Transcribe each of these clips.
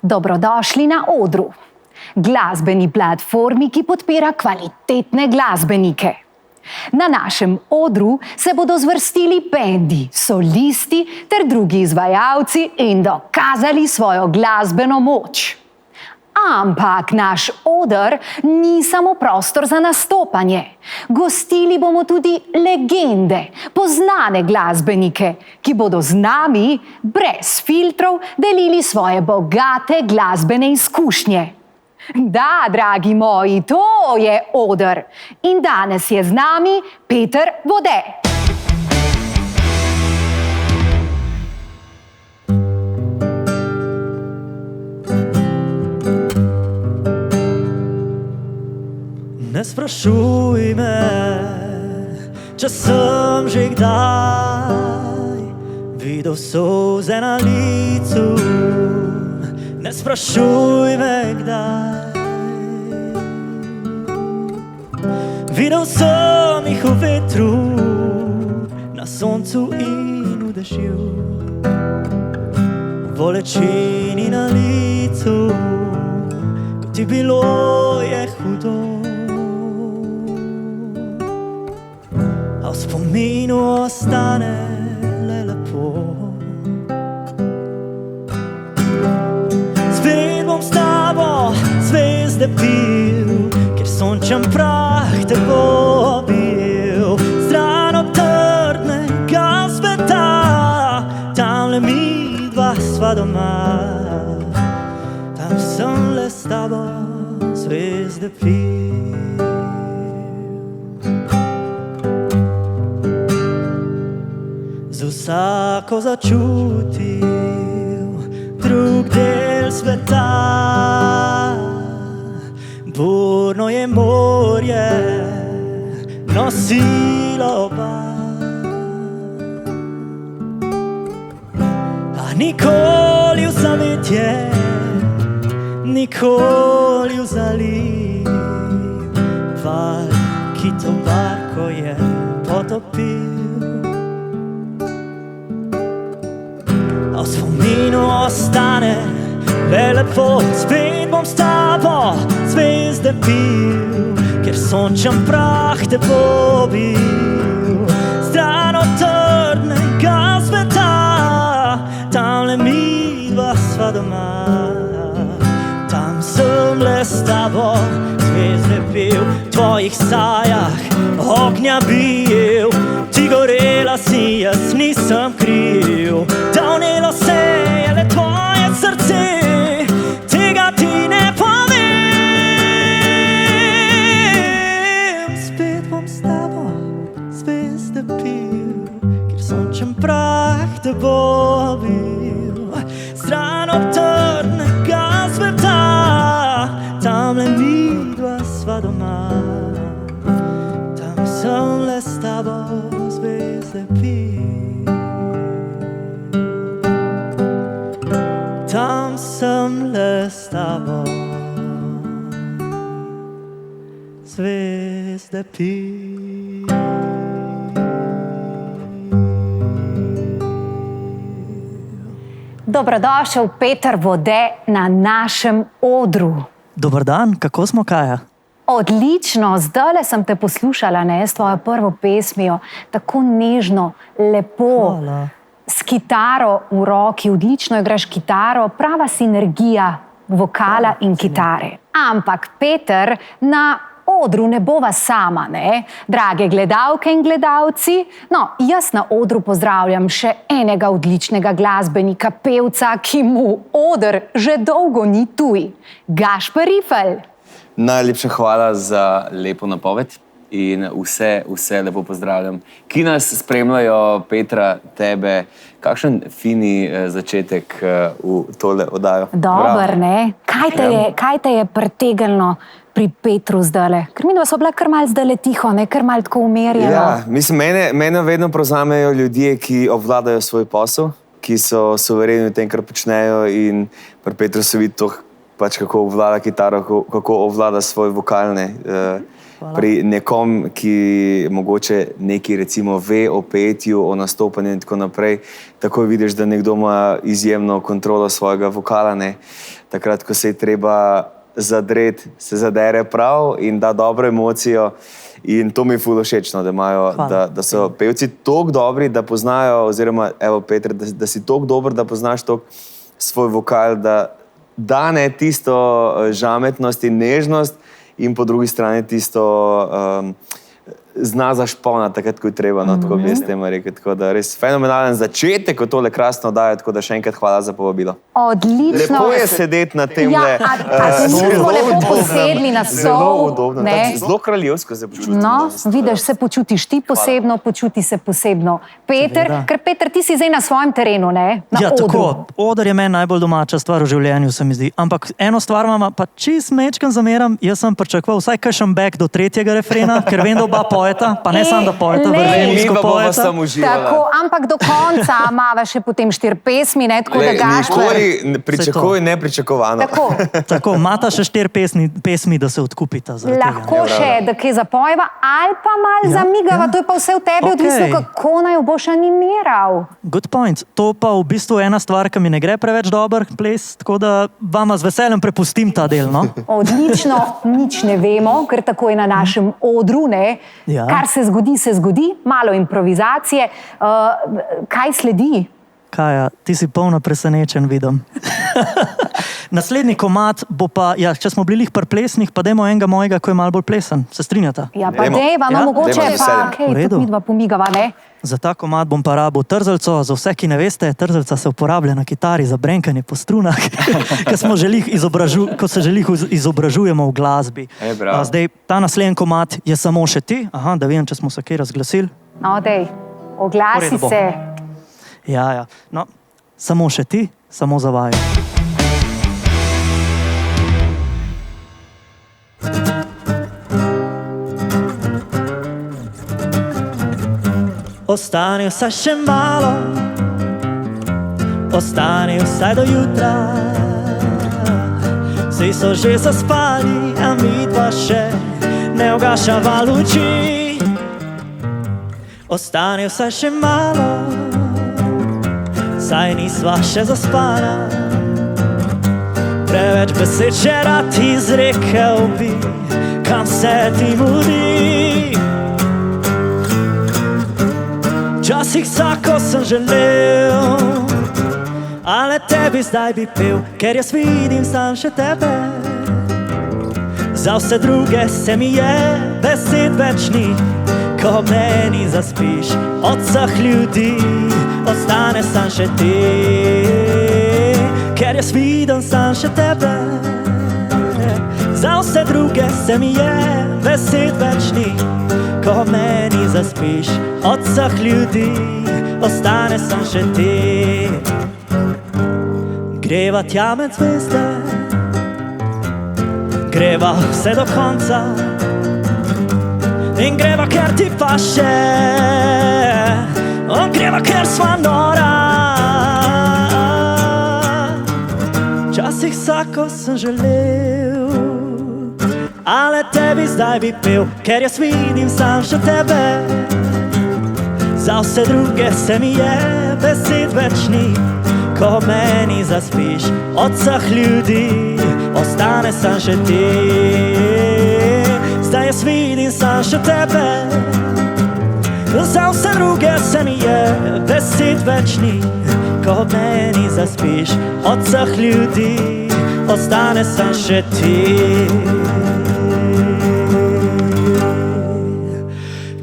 Dobrodošli na odru, glasbeni platformi, ki podpira kvalitetne glasbenike. Na našem odru se bodo zvrstili bendi, solisti ter drugi izvajalci in dokazali svojo glasbeno moč. Ampak naš oder ni samo prostor za nastopanje. Gostili bomo tudi legende, poznane glasbenike, ki bodo z nami brez filtrov delili svoje bogate glasbene izkušnje. Da, dragi moji, to je oder. In danes je z nami Peter Vode. Ne sprašuj me, če sem že kdaj videl solze na licu. Ne sprašuj me, kdaj videl sem jih v vetru, na soncu in v dežju, v bolečini na licu, ko ti bilo je hudo. A v spominu ostane le lepo. Spet bom s tabo zvezde pil, kjer sončen prah te bo bil. Stran od trdnega sveta, tamle mi dva sva doma. Tam sem le s tabo zvezde pil. Vsako začutil drug del sveta. Burno je morje nosilo oba, a nikoli v zavetje, nikoli v zaliv. Val, ki to barko je potopil. A v spominu ostane le lepo. Spet bom s tabo zvezde pil, kjer sončen prah te bo bil. Stran od trdnega sveta, tamle mi dva sva doma. Tam sem le s tabo zvezde pil, v tvojih sajah ognja bil. Ti gorela si, jaz nisem kriv. Davnelo se je le tvoje srce, tega ti ne povem. Spet bom s tabo zvezde pil, kjer sončen prah te bo bil. Stran od trdnega sveta, tamle mi dva sva doma. Tam sem le s tabo zvezde pil. Tam sem le s tabo zvezde pil. Dobrodošel Peter Vode na našem odru. Dober dan, kako smo, Kaja? Odlično, zdajle sem te poslušala, ne, s tvojo prvo pesmijo, tako nežno, lepo. Hvala. S kitaro v roki, odlično igraš kitaro, prava sinergija vokala in kitare. Ampak Peter, na odru ne bova sama, ne, drage gledalke in gledalci. No, jaz na odru pozdravljam še enega odličnega glasbenika, pevca, ki mu oder že dolgo ni tuj. Gašper Rifelj. Najlepša hvala za lepo napoved in vse lepo pozdravljam, ki nas spremljajo, Petra, tebe. Kakšen fini začetek v tole oddajo. Dober, ne? Kaj te je pritegnilo pri Petru zdajle? Ker midva sva bila kar malo zdajle tiho, ne? Kar malo tako umerjeno. Ja, mislim, mene vedno prevzamejo ljudje, ki obvladajo svoj posel, ki so suvereni v tem, kar počnejo, in pri Petru se vidi to, pač kako obvlada kitaro, kako obvlada svoj vokalne pri nekom, ki mogoče nekaj recimo ve o petju, o nastopanju in tako naprej, takoj vidiš, da nekdo ima izjemno kontrolo svojega vokala, ne. Takrat, ko se je treba zadreti, se zadere prav in da dobro emocijo. In to mi je ful všečno, da so pevci toliko dobri, da poznajo, oziroma, evo Peter, da si toliko dober, da poznaš toliko svoj vokal, da dane tisto žametnost in nežnost in po drugi strani tisto zna zašponati takrat, ko je treba, no, tako bi jaz temu rekel. Tako da res fenomenalen začetek, ko tole krasno dajo, tako da še enkrat hvala za povabilo. Odlično. Lepo je sedeti na tem Ja, a nismo lepo posedli na zelo stol? udobno, Ne? zelo kraljevsko se počutim. No, danes. vidiš, se počutiš ti posebno, počuti se posebno Peter, Seveda. ker Peter, ti si zdaj na svojem terenu, ne? Na Ja, odru. tako. Oder je meni najbolj domača stvar v življenju, se mi zdi. Ampak eno stvar vam pa čist mečkam zameram. Jaz sem pričakoval vsaj kakšen back do tretjega refrena, ker vem, da oba poeta, pa ne samo da poeta, Lej. vrhunsko Mi pa bomo poeta. samo uživali. Tako, ampak do konca imava še potem 4 pesmi, ne, tako da Gašper. Nikoli pričakuj nepričakovano. Tako, Tako, imata še 4 pesmi, da se odkupita. zaradi tega. lahko še, da kaj zapojeva, ali pa malo zamigava, to je pa vse v tebi Okej. odvisno, kako naj jo boš animiral. Good point. To pa v bistvu ena stvar, ki mi ne gre preveč dober ples, tako da vama z veseljem prepustim ta del. No? Odlično, nič ne vemo, ker tako je na našem odru, ne. Ja. Kar se zgodi, malo improvizacije. Kaj sledi? Kaja, ti si polno presenečen, vidim. Naslednji komad bo pa, ja, če smo bili pri plesnih, pa dajmo enega mojega, ko je malo bolj plesen. Se strinjata? Ja, pa Dajmo. deva, no Ja? mogoče Dajmo z pa, veseljem. kaj, V redu. tudi midva pomigava, ne? Za ta komad bom pa rabil trzalco. Za vse, ki ne veste, trzalca se uporablja na kitari za brenkanje po strunah, ko se želih izobražujemo v glasbi. Bravo. Zdaj, ta naslednji komad je samo še ti. Aha, da vem, če smo se kaj razglasili. No, dej, oglasi V redu bo. se. Ja. No, samo še ti, samo za vaju. Ostani vsaj še malo, ostani vsaj do jutra. Vsi so že zaspali, a mi dva še ne ugašava luči. Ostani vsaj še malo, saj nisva še zaspana. Preveč besed še rad izrekel bi, kam se ti mudi. Včasih vsako sem želel, ale tebi zdaj bi pel, ker jaz vidim sam še tebe. Za vse druge se mi je besed več ni, ko meni zaspiš. Od vseh ljudi ostane sam še ti, ker jaz vidim sam še tebe. Za vse druge se mi je besed več ni, ko meni zaspiš. Od vseh ljudi ostane sam še ti. Greva tja med zvezde, greva vse do konca in greva, ker ti paše, greva, ker sva nora. Včasih vsako sem želel, ale tebi zdaj bi pel, ker jaz vidim sam še tebe. Za vse druge se mi je besed več ni, ko meni zaspiš. Od vseh ljudi ostane sam še ti. Zdaj jaz vidim sam še tebe. Za vse druge se mi je besed več ni, ko meni zaspiš. Od vseh ljudi ostane sam še ti.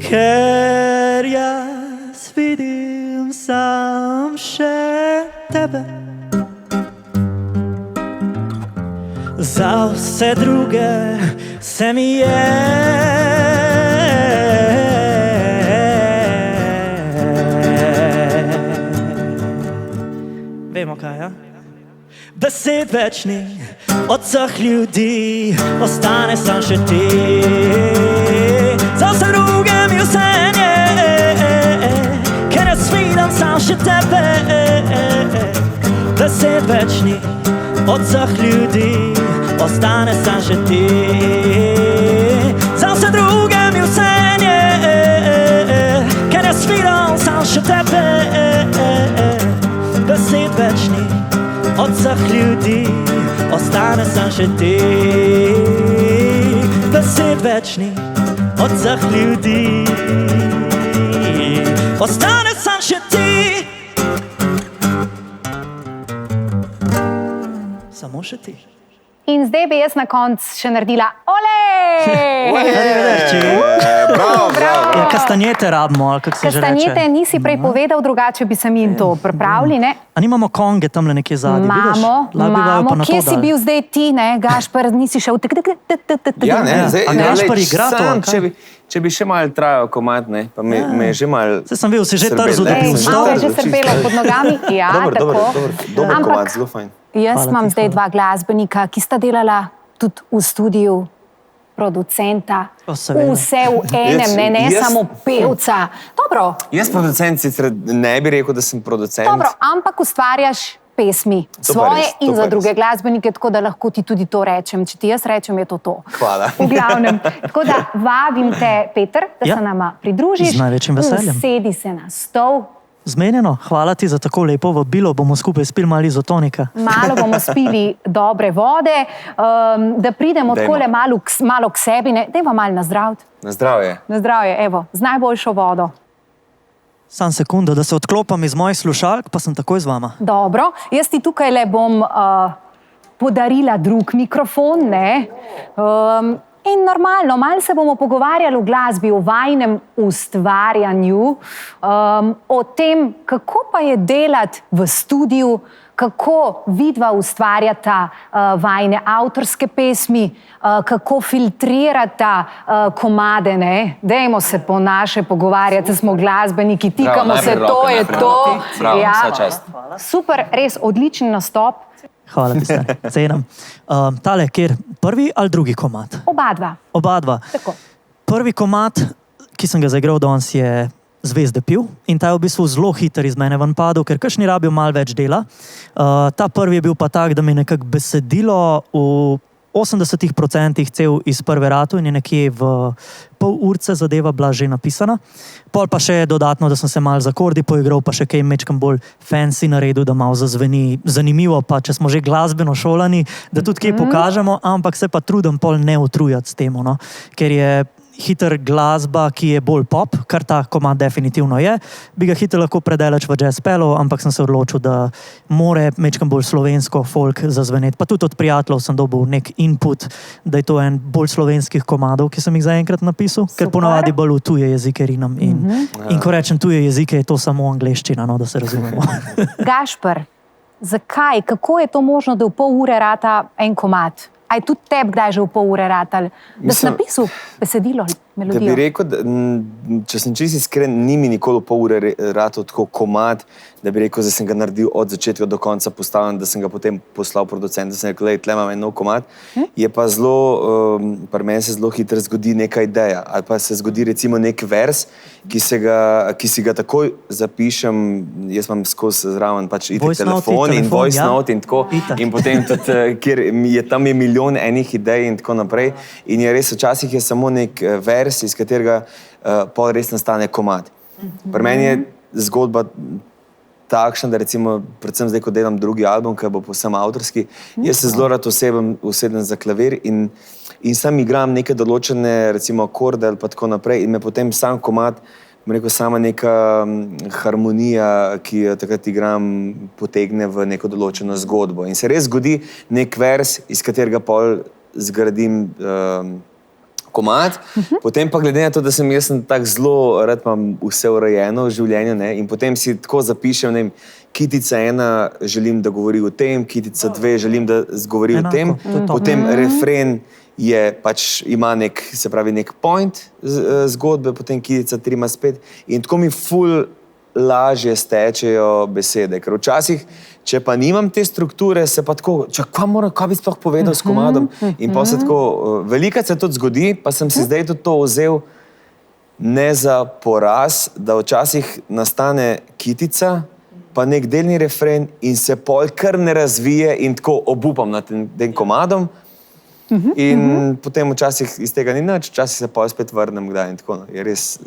Ker jaz vidim sam še tebe. Za vse druge se mi je vemo kaj, ja? Besed več ni, od vseh ljudi ostane sam še ti. Za vse druge mi vseeno, ker jaz vidim sam še tebe. Besed več ni, od vseh ljudi ostane sam še ti. Za vse druge še tebe, besed več ni, od vseh ljudi ostane sam še ti. Besed več ni, od vseh ljudi ostane sam še ti. Samo še ti. In zdaj bi jaz na koncu še naredila ole! Bravo. Ja, kastanjete rabimo, ali kako se že reče. Kastanjete nisi prej povedal, drugače bi se mi to pripravili, ne? A nimamo konge tamle nekje zadnji, vidiš? Lahko bi vaju pa na to Kje si dali. bil zdaj ti, ne? Gašper, nisi šel Ja, ne, zdaj, A Gašper igra to, sam, ali kaj? če bi še malo trajal komad, ne, pa me je že malo... Saj sem bil, si že srbelo. trzel, da bi Ej, vstal. malo je že srbelo pod nogami. Ja, Dober Ampak komad, zelo fajn. jaz Hvala imam ti, zdaj hvala. dva glasbenika, ki sta delala tudi v studiu, producenta, O, seveda. vse v enem, ne Jaz- samo pevca. Dobro, Jaz producent sicer ne bi rekel, da sem producent. dobro, ampak ustvarjaš pesmi To pa svoje res, to in pa za res. druge glasbenike, tako da lahko ti tudi to rečem. Če ti jaz rečem, je to to. Hvala. V glavnem. Tako da vabim te, Peter, da Ja. se nama pridružiš. Z največjim veseljem. Sedi se na stol. Zmenjeno, hvala ti za tako lepo vabilo, bomo skupaj spili malo izotonika. Malo bomo spili dobre vode, da pridemo Dajmo. takole malo k sebi. Dajmo malo nazdraviti. Na zdravje. Na zdravje, evo, z najboljšo vodo. Sam sekundo, da se odklopam iz mojih slušalk, pa sem takoj z vama. Dobro, jaz ti tukaj le bom podarila drug mikrofon, ne? In normalno, malo se bomo pogovarjali o glasbi, o vajnem ustvarjanju, o tem, kako pa je delati v studiu, kako vidva ustvarjata vajne avtorske pesmi, kako filtrirata komade, ne? Dajmo se po naše pogovarjati, smo glasbeniki, tikamo se, najprej to roke, je najprej to. roke. Bravo, vsa čast. Super, res odličen nastop. Hvala ti, stari, cenim. Tale, kjer prvi ali drugi komad? Oba dva. Oba dva. Tako. Prvi komad, ki sem ga zaigral danes, je Zvezde pil in ta je v bistvu zelo hiter iz mene ven padel, ker kakšni rabijo malo več dela. Ta prvi je bil pa tak, da mi je nekako besedilo v 80% cel iz prve ratu in je nekje v pol urce zadeva bila že napisana. Pol pa še dodatno, da sem se malo z akordi poigral, pa še kaj mečkam bolj fancy naredil, da malo zazveni zanimivo, pa če smo že glasbeno šolani, da tudi kaj pokažemo, ampak se pa trudim pol ne utrujati s tem, no? Ker je hiter glasba, ki je bolj pop, kar ta komad definitivno je, bi ga hiter lahko predelač v jazz pelo, ampak sem se odločil, da more mečkam bolj slovensko folk zazveneti. Pa tudi od prijateljev sem dobil nek input, da je to en bolj slovenskih komadov, ki sem jih zaenkrat napisal, ker ponavadi bolj v tuje jezike rinam. In ko rečem tuje jezike, je to samo angleščina, no, da se razumemo. Gašper, zakaj, kako je to možno, da v pol ure rata en komad? A je tudi tebi kdaj že v pol ure ratal, da si Mislim, napisal besedilo, Da bi melodijo? rekel, če sem čisto iskren, ni mi nikoli v pol ure ratal tako komad, da bi rekel, da sem ga naredil od začetka do konca postavljen, da sem ga potem poslal producentu, da sem rekel, tle imam en nov komad. Je pa zelo, pri meni se zelo hitro zgodi neka ideja, ali pa se zgodi recimo nek vers, ki si ga takoj zapišem, jaz imam skozi zraven pač itak Voice note, telefon in voice ja. note in tako, Itak. in potem tudi, kjer tam je milijon enih idej in tako naprej. In je res, včasih je samo nek vers, iz katerega pol res nastane komad. Pri meni je zgodba takšna, da recimo, predvsem zdaj, ko delam drugi album, ki bo povsem avtorski, jaz se zelo rad usedem za klavir in sam igram neke določene, recimo akorde ali pa tako naprej in me potem sam komad, bom rekel, sama neka harmonija, ki jo takrat igram, potegne v neko določeno zgodbo. In se res zgodi nek vers, iz katerega pol zgradim komad, potem pa glede na to, da sem tako zelo rad imam vse urejeno v življenju, ne, in potem si tako zapišem, ne vem, kitica 1 želim, da govori o tem, kitica 2 želim, da govori o tem, Enako, to je to. potem refren je pač ima nek, se pravi nek point zgodbe, potem kitica 3 ima spet in tako mi ful lažje stečejo besede, ker včasih, če pa nimam te strukture, se pa tako, kaj bi sploh povedal s komadom in pa se tako, velikrat se tudi zgodi, pa sem si zdaj tudi to vzel ne za poraz, da včasih nastane kitica, pa nek delni refren in se pol kar ne razvije in tako obupam nad tem komadom In potem včasih iz tega ni nič, včasih se pa spet vrnem kdaj in tako.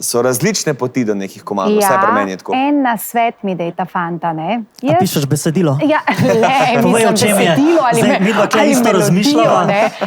So različne poti do nekih komadov, vse pri meni je tako. En nasvet mi dej ta fanta, ne? A pišeš besedilo? Ja, Povej, o čem je. Zdaj, midva tukaj isto razmišljava.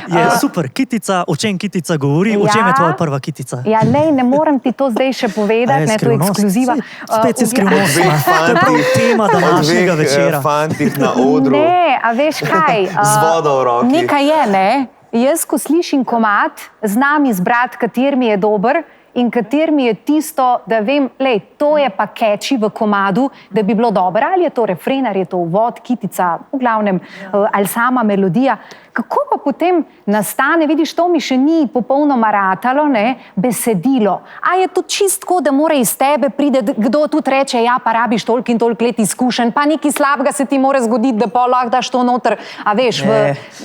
Je super, kitica, o čem kitica govori, o čem je tvoja prva kitica? Ja, ne morem ti to zdaj še povedati, ne, to je ekskluziva. Spet si skrivnost. To je prav tema današnjega večera. Fantih na odru. Ne, a veš kaj? Z vodo v roki. Nekaj je, ne? Jaz, ko slišim komad, znam izbrati, kater mi je dober in kater mi je tisto, da vem, lej, to je pa catchy v komadu, da bi bilo dobro. Ali je to refren, ali je to uvod, kitica, v glavnem, ali sama melodija. Kako pa potem nastane, vidiš, to mi še ni popolnoma ratalo, ne, besedilo. A je to čistko, da mora iz tebe pride, kdo tudi reče, ja, pa rabiš toliko in toliko let izkušenj, pa nekaj slabega se ti mora zgoditi, da pa lahko daš to noter, a veš,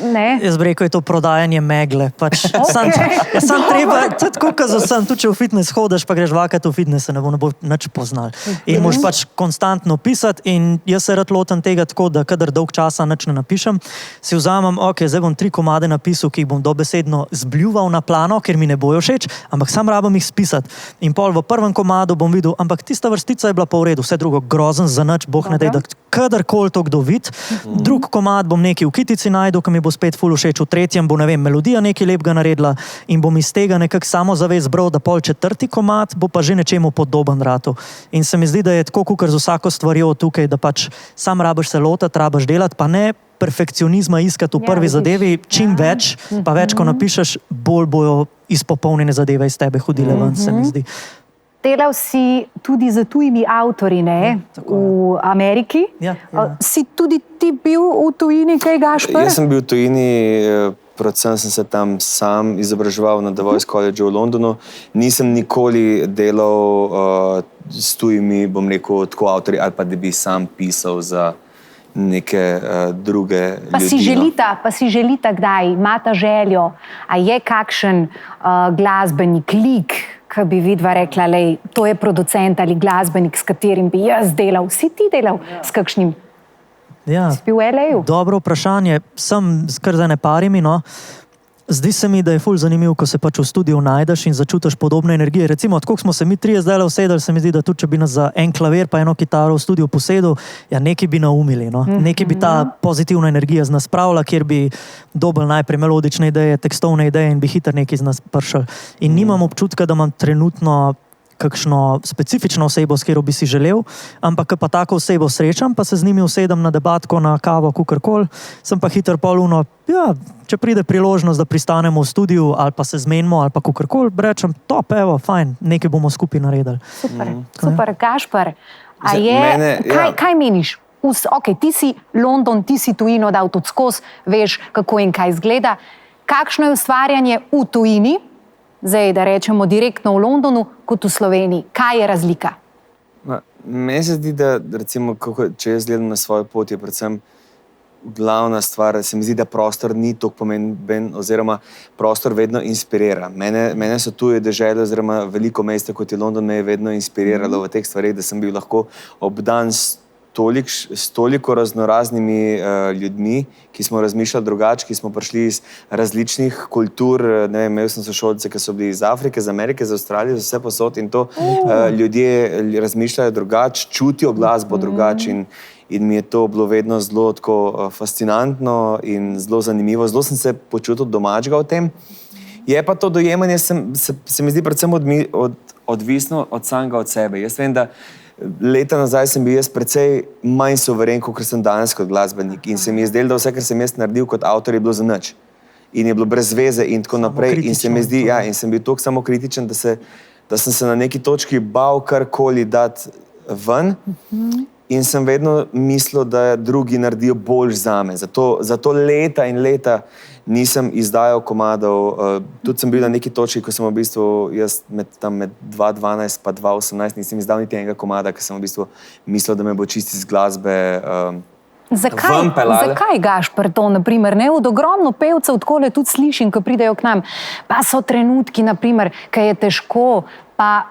ne. Jaz bi rekel, je to prodajanje megle. Pač, sam treba, tako kazo sem, tudi če v fitness hodeš, pa greš vakat v fitness, ne bo nič poznal. In moraš pač konstantno pisati in jaz se rad lotam tega tako, da kadar dolg časa nič ne napišem, si vzamem, ok, zdaj bom 3 komade napisal, ki jih bom dobesedno zbljuval na plano, ker mi ne bojo všeč, ampak sam rabim jih spisati. In pol v prvem komadu bom videl, ampak tista vrstica je bila pa v redu, vse drugo grozen za nič, boh ne dej, da kadarkoli to kdo vid. Drug komad bom nekaj v kitici najdel, ki mi bo spet ful všeč, v tretjem bo, ne vem, melodija nekaj lepega naredila in bom iz tega nekako samozavest bral, da pol 4. komad bo pa že nečemu podoben ratu. In se mi zdi, da je tako kukar z vsako stvarjo tukaj, da pač sam rabiš se lotati, rabiš delati, pa ne perfekcionizma iskati v prvi zadevi, čim več, pa več, ko napišeš, bolj bojo izpopolnjene zadeve iz tebe hodile ven, se mi zdi. Delal si tudi z tujimi avtorji, ne, v Ameriki. Si tudi ti bil v tujini, kaj Gašper? Jaz sem bil v tujini, predvsem sem se tam sam izobraževal na The Voice College v Londonu. Nisem nikoli delal s tujimi, bom rekel, tako avtorji, ali pa da bi sam pisal za neke druge ljudi. Pa si želita kdaj, imata željo, a je kakšen glasbenik, lik, ki bi vidva rekla, lej, to je producent ali glasbenik, s katerim bi jaz delal, si ti delal s kakšnim? Ja, si bil v LA-ju? Dobro vprašanje, sem kar za ne parimi, no. Zdi se mi, da je ful zanimivo, ko se pač v studiu najdeš in začutiš podobne energije. Recimo, tako smo se mi trije zdaj usedeli, se mi zdi, da tudi če bi nas za en klavir pa eno kitaro v studiu posedel, ja, nekaj bi naumili, no. Nekaj bi ta pozitivna energija z nas spravila, kjer bi dobili najprej melodične ideje, tekstovne ideje in bi hitro nekaj z nas pršali. In nimam občutka, da imam trenutno kakšno specifično osebo, s katero bi si želel, ampak pa tako osebo srečam, pa se z njimi usedem na debatko, na kavo, kukorkoli, sem pa hiter poluno, ja, če pride priložnost, da pristanemo v studiu ali pa se zmenimo ali pa kukorkoli, rečem, top, evo, fajn, nekaj bomo skupaj naredili. Super, Gašper, a je, kaj meniš? Ok, ti si London, ti si tujino dal tudi skozi, veš, kako in kaj izgleda. Kakšno je ustvarjanje v tujini, zdaj, da rečemo direktno v Londonu, kot v Sloveniji? Kaj je razlika? Meni se zdi, da recimo, če jaz gledam na svojo pot, je predvsem glavna stvar, se mi zdi, da prostor ni toliko pomemben, oziroma prostor vedno inspirira. Mene so tuje dežele, oziroma veliko mesta, kot je London, me je vedno inspiriralo v teh stvareh, da sem bil lahko obdan s toliko raznoraznimi ljudmi, ki smo razmišljali drugače, ki smo prišli iz različnih kultur. Ne vem, imel sem sošolce, ki so bili iz Afrike, iz Amerike, iz Avstralije, iz vse posod in to ljudje razmišljajo drugače, čutijo glasbo drugače in mi je to bilo vedno zelo tako fascinantno in zelo zanimivo. Zelo sem se počutil domačega v tem. Je pa to dojemanje, se mi zdi predvsem odvisno od samega od sebe. Jaz vem, da leta nazaj sem bil jaz precej manj suveren, kot sem danes kot glasbenik. In se mi je zdelo, da vse, kar sem jaz naredil kot avtor, je bilo za nič. In je bilo brez veze in tako naprej. In se mi zdi, ja, in sem bil toliko samokritičen, da sem se na neki točki bal karkoli dati ven. In sem vedno mislil, da drugi naredijo bolj zame. Zato leta in leta nisem izdajal komadov. Tudi sem bil na neki točki, ko sem v bistvu jaz med 2012 pa 2018 nisem izdal niti enega komada, ker sem v bistvu mislil, da me bo čisti iz glasbe ven pelale. Zakaj, Gašper, to, naprimer, ne? Od ogromno pevcev takole tudi slišim, ko pridejo k nam. Pa so trenutki, naprimer, ko je težko, pa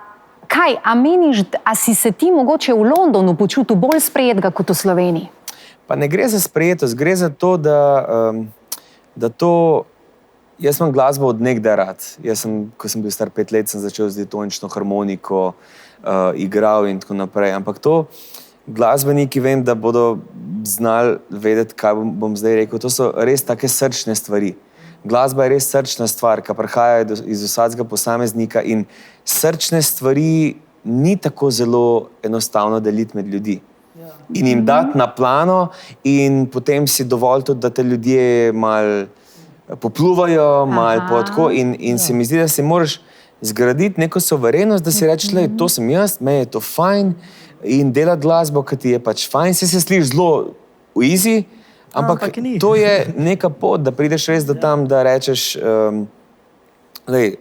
kaj, a meniš, a si se ti mogoče v Londonu počutil bolj sprejetega kot v Sloveniji? Pa ne gre za sprejetost, gre za to, da to Jaz imam glasbo od nekdaj rad. Ko sem bil star 5 let, sem začel z diatonično harmoniko, igral in tako naprej. Ampak to glasbeniki vem, da bodo znali vedeti, kaj bom zdaj rekel. To so res take srčne stvari. Glasba je res srčna stvar, ki prihaja iz vsakega posameznika in srčne stvari ni tako zelo enostavno deliti med ljudi. In jim dati na plano in potem si dovolj tudi, da te ljudje malo popluvajo, malo potko in se mi zdi, da si moraš zgraditi neko soverenost, da si rečeš, lej, to sem jaz, meni je to fajn in delati glasbo, ki ti je pač fajn. Se sliši zelo easy, ampak to je neka pot, da prideš res do tam, da rečeš, lej,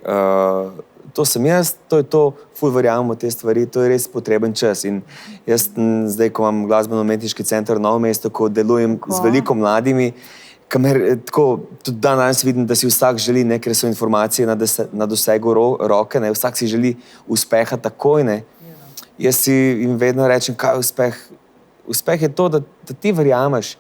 to sem jaz, to je to, ful verjamem v te stvari, to je res potreben čas. In jaz zdaj, ko imam glasbeno-umetniški center v Novem mestu, ko delujem z veliko mladimi, tako tudi danes vidim, da si vsak želi, ne, ker so informacije na dosegu roke, ne, vsak si želi uspeha takoj, ne. Jaz si jim vedno rečem, kaj je uspeh? Uspeh je to, da ti verjameš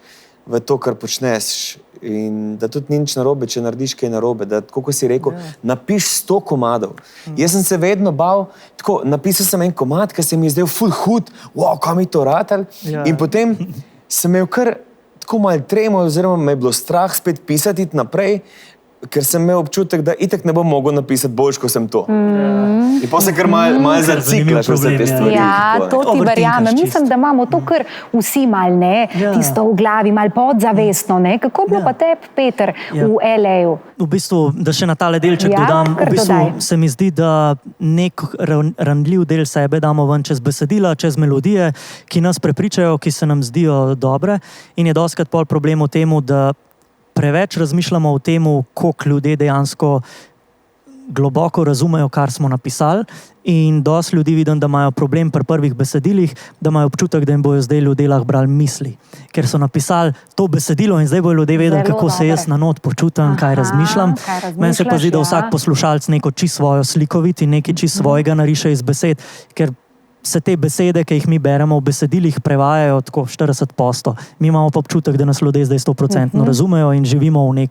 v to, kar počneš in da tudi ni nič narobe, če narediš kaj narobe, da, tako kot si rekel, napiš 100 komadov. Jaz sem se vedno bal, tako, napisal sem en komad, ki se mi je zdel ful hud, wow, kaj mi to ratal, in potem sem imel kar tako malo tremo, oziroma me je bilo strah spet pisati naprej, ker sem imel občutek, da itak ne bom mogel napisati boljš, ko sem to. In potem se kar malo zaciklaš vse te stvari. Ja, to ti verjamem. Mislim, da imamo to kar vsi mal, ne, tisto v glavi, mal podzavestno, ne. Kako je bilo pa tebi, Peter, v LA-ju? V bistvu, da še na tale delček dodam, v bistvu se mi zdi, da nek ranljiv del sebe damo ven čez besedila, čez melodije, ki nas prepričajo, ki se nam zdijo dobre, in je dostikrat pol problem v temu, da preveč razmišljamo o tem, koliko ljudje dejansko globoko razumejo, kar smo napisali, in dosti ljudi vidim, da imajo problem pri prvih besedilih, da imajo občutek, da jim bojo zdaj ljudje lahko brali misli. Ker so napisali to besedilo in zdaj bojo ljudje vedeli, kako se jaz na not počutam, kaj razmišljam. Meni se pa zdi, da vsak poslušalec neko čisto svojo slikovit in nekaj čisto svojega nariše iz besed, ker se te besede, ki jih mi beremo v besedilih, prevajajo tako 40%. Mi imamo pa občutek, da nas ljudje zdaj 100% razumejo in živimo v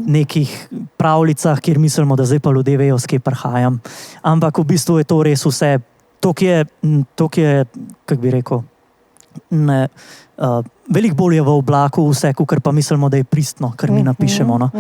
nekih pravljicah, kjer mislimo, da zdaj pa ljudje vejo, s kje prihajam. Ampak v bistvu je to res vse, to je, kako bi rekel, veliko bolj je v oblaku vse, kar pa mislimo, da je pristno, kar mi napišemo.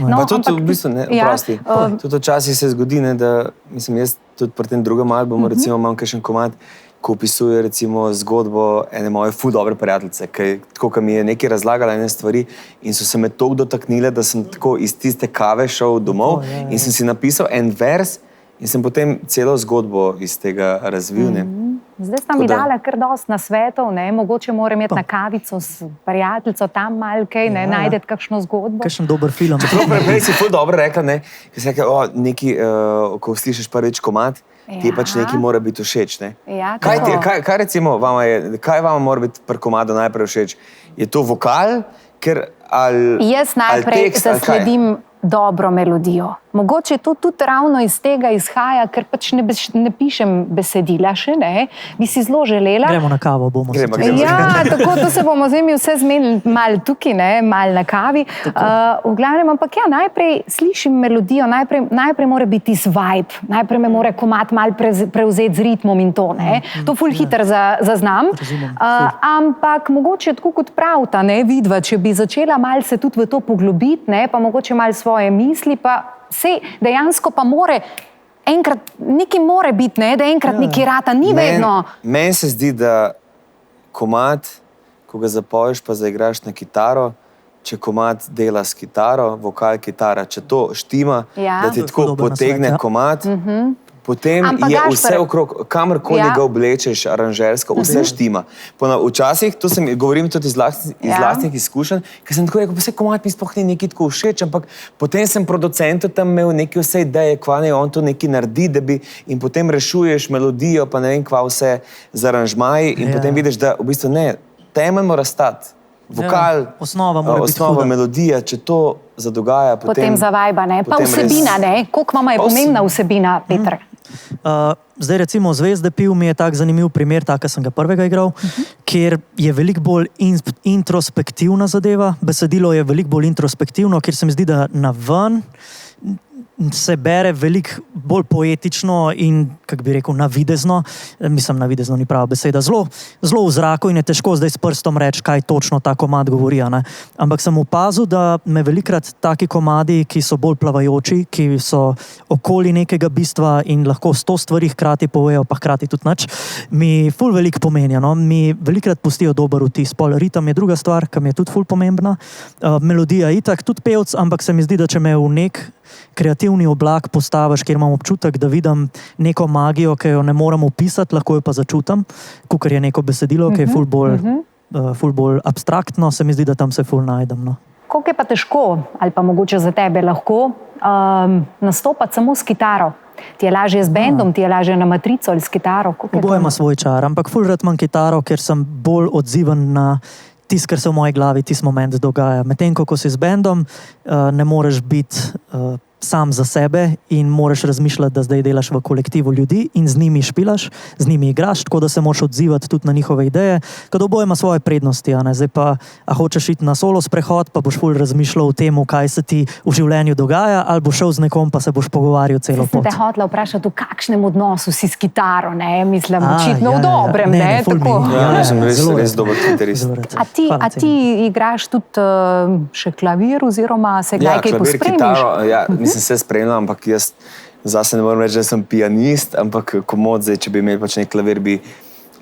Pa tudi v bistvu, ne, oprosti, tudi včasih se zgodi, ne, da, mislim, jaz tudi pri tem drugem albumu, recimo, imam kakšen komad, ko opisuje, recimo, zgodbo ene moje ful dobre prijateljice, ki mi je nekaj razlagala ene stvari in so se me toliko dotaknile, da sem tako iz tiste kave šel domov in sem si napisal en vers in sem potem celo zgodbo iz tega razvil, ne. Zdaj sta mi dala kar dosti nasvetov, ne, mogoče moram imeti na kavico s prijateljico tam malo kaj, ne, najdeti kakšno zgodbo. Kakšen dober film. Prej si ful dobro rekla, ne, ki si rekla, ko slišiš prvič komad, ti pač nekaj mora biti všeč, ne. Kaj recimo vama je, kaj vama mora biti pri komadu najprej všeč? Je to vokal, Jaz najprej zasledim dobro melodijo. Mogoče to tudi ravno iz tega izhaja, ker pač ne pišem besedila še, ne. Bi si zelo želela. Gremo na kavo, bomo se Ja, tako to se bomo zdaj mi vse zmenili malo tukaj, ne, malo na kavi. V glavnem, ampak ja, najprej slišim melodijo, najprej mora biti iz vibe, najprej me mora komad malo prevzeti z ritmom in to, ne. To ful hiter zaznam. Ampak mogoče tako kot pravta, ne, vidva, če bi začela malo se tudi v to poglobiti, ne, pa mogoče malo svoje misli, pa sej dejansko pa more, enkrat nekaj more biti, ne, da enkrat nekaj rata, ni vedno. Meni se zdi, da komad, ko ga zapoješ pa zaigraš na kitaro, če komad dela s kitaro, vokal, kitara, če to štima, da ti tako potegne komad, potem je vse okrog, kamorkoli ga oblečeš aranžersko, vse štima. Včasih, to govorim tudi iz lastnih izkušenj, ker sem tako rekel, vse komad mi sploh ni nekaj tako všeč, ampak potem sem producentu tam imel neke vse ideje, kva ne on to nekaj naredi, da bi, in potem rešuješ melodijo, pa ne vem kva vse z aranžmaji in potem vidiš, da v bistvu ne, temelj mora stati. Vokal, osnova, melodija, če to zadogaja, potem zavajba, ne? Pa vsebina, ne? Koliko vama je pomembna vsebina, Peter? Zdaj recimo Zvezde piv mi je tak zanimiv primer, tak, sem ga prvega igral, kjer je veliko bolj introspektivna zadeva, besedilo je veliko bolj introspektivno, kjer se mi zdi, da naven se bere veliko bolj poetično in, kako bi rekel, navidezno. Mislim, navidezno ni prava beseda. Zelo v zraku in je težko zdaj s prstom reči, kaj točno ta komad govori. Ne? Ampak sem opazil, da me velikrat taki komadi, ki so bolj plavajoči, ki so okoli nekega bistva in lahko 100 stvari hkrati povejo, pa hkrati tudi nič, mi ful veliko pomenijo. No? Mi velikrat pustijo dober vtis. Pol ritem je druga stvar, ki mi je tudi ful pomembna. Melodija itak, tudi pevc, ampak se mi zdi, da če me v nek kreativni oblak postaviš, kjer imam občutek, da vidim neko magijo, ki jo ne moram opisati, lahko jo pa začutim, kakor je neko besedilo, ki je ful bolj abstraktno, se mi zdi, da tam se ful najdem. No. Koliko je pa težko, ali pa mogoče za tebe lahko, nastopati samo s kitaro? Ti je lažje z bendom, ti je lažje na matrico ali s kitaro? Oboje ima svoj čar, ampak ful rad imam kitaro, ker sem bolj odziven na tisto, kar se v moji glavi tisti moment dogaja. Medtem, ko si z bendom, ne moreš biti sam za sebe in moraš razmišljati, da zdaj delaš v kolektivu ljudi in z njimi špilaš, z njimi igraš, tako da se moraš odzivati tudi na njihove ideje, kad oboje ima svoje prednosti. Zdaj pa, a hočeš iti na solo sprehod, pa boš ful razmišljal o tem, kaj se ti v življenju dogaja, ali boš šel z nekom, pa se boš pogovarjal celo pot. Sem te hotela vprašati, v kakšnem odnosu si s kitaro, ne? Mislim, očitno v dobrem, ne? Sem res dober kitarist. A ti igraš tudi še klavir, oziroma se kdaj kaj pospremiš? Mislim, se spremljam, ampak jaz zase ne moram reči, da sem pianist, ampak komod zdaj, če bi imel pač nek klavir, bi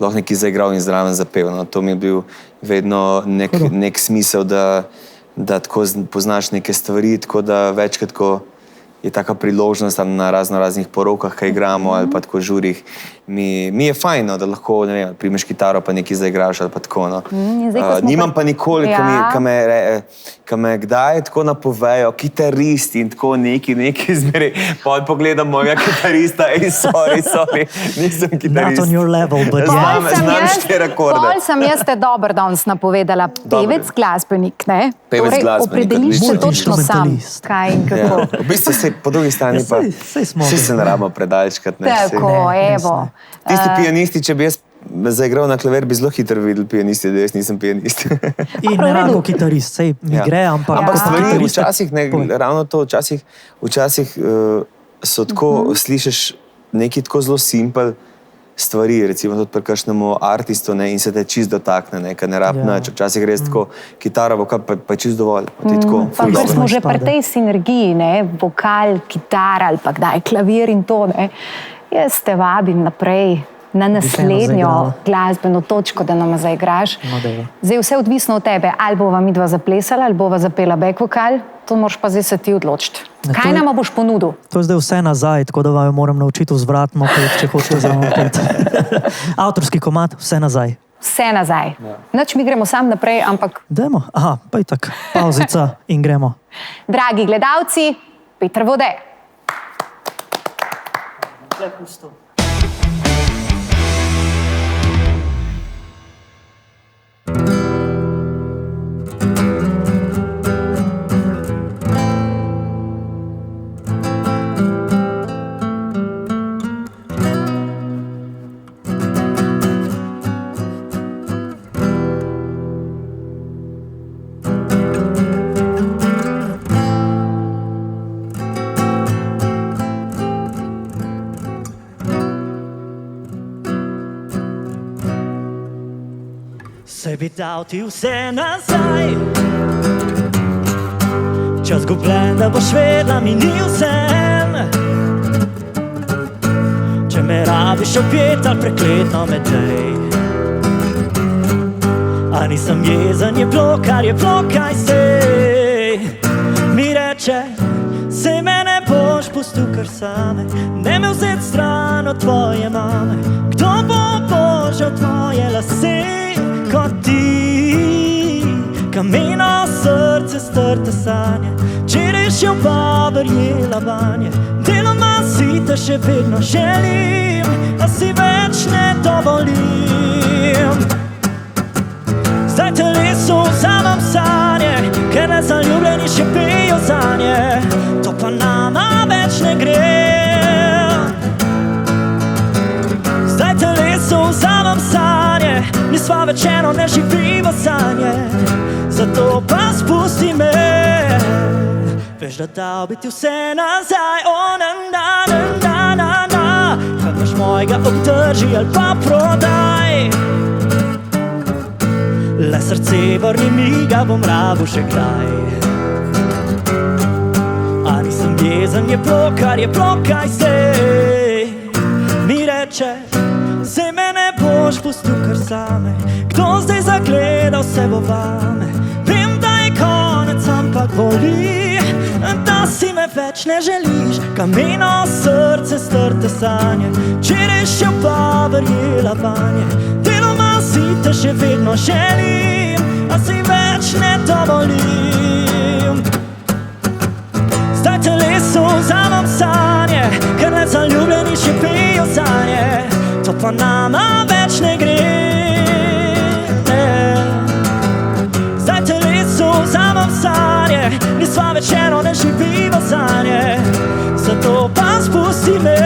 lahko nekaj zaigral in zraven zapel. No. To mi je bil vedno nek smisel, da tako poznaš neke stvari, tako da večkrat, ko je taka priložnost na raznih porokah, kaj igramo, ali pa tako žurih, mi je fajn, no, da lahko, ne vem, primeš kitaro, pa nekaj zaigraš, ali pa tako, no. Nimam pa nikoli, ko me kdaj tako napovejo, kitaristi in tako neki zmeri, pa pogledam mojega kitarista, sorry, nisem kitarist. Not on your level, but znam 4 akorde. Pol sem jaz te dober danes napovedala, pevec glasbenik, ne? Pevec glasbenik, opredeliš se točno sam, kaj in kako. V bistvu se po drugi strani pa vsi se ne rabimo predalčkati. Tako, evo. Tisti pijanisti, če bi jaz zaigral na klaver, bi zelo hitro videl pijanisti, da jaz nisem pijanist. In ne rado kitarist, sej mi gre, ampak stvari včasih, ravno to, včasih so tako, slišiš neki tako zelo simpel stvari, recimo tudi pri kakšnemu artistu, ne, in se te čist dotakne, ker ne rabi nič. Včasih gre tako, kitara, vokal, pa je čist dovolj. Pa ker smo že pri tej sinergiji, ne, vokal, kitara ali pa kdaj klavir in to, ne, jaz te vabim naprej na naslednjo glasbeno točko, da nam zaigraš. Zdaj vse odvisno od tebe, ali bova midva zaplesala, ali bova zapela back vokal, to moraš pa zdaj se ti odločiti. Kaj nama boš ponudil? To je zdaj vse nazaj, tako da vam moram naučiti vzvratno pet, če hočete za moj pet. Avtorski komad, vse nazaj. Vse nazaj. Nič, mi gremo sam naprej, ampak... Dajmo, aha, pa je tak, pauzica in gremo. Dragi gledalci, Peter Vode. Se bi dal ti vse nazaj, čas gubljen, da boš vedela, mi ni vsem. Če me rabiš opet ali prekletno me dej, a nisem jezen, je bilo, kar je bilo, kaj sej. Mi reče, sej me ne boš pustil kar same, ne me vzeti stran od tvoje mame. Kdo bo požal tvoje lase kot ti, kameno srce strte sanje, če rešil pa verjela vanje. Deloma si te še vedno želim, a si več ne dovolim. Zdaj telesu vzamem sanje, ker nezaljubljeni še pejo zanje, to pa nama več ne gre. nisva več eno, ne živiva sanje, zato pa spusti me. Veš, da dal bi ti vse nazaj, kad imaš mojega obdrži ali pa prodaj. Le srce vrni mi, ga bom rabil še kdaj. A nisem jezen, je plokaj se. Mi reče, se me ne boš pustil kar same. Kdo zdaj zagleda vse bo vame? Vem, da je konec, ampak boli, da si me več ne želiš. Kameno srce, strte sanje, včeraj še pa verjela vanje. Deloma si te še vedno želim, a si več ne dovolim. Zdaj telesu vzamem sanje, ker ne zaljubljeni še pijo sanje. To pa nama več ne gre. Zdaj telesu vzamem sanje, nisva več eno, ne živiva sanje, zato pa spusti me.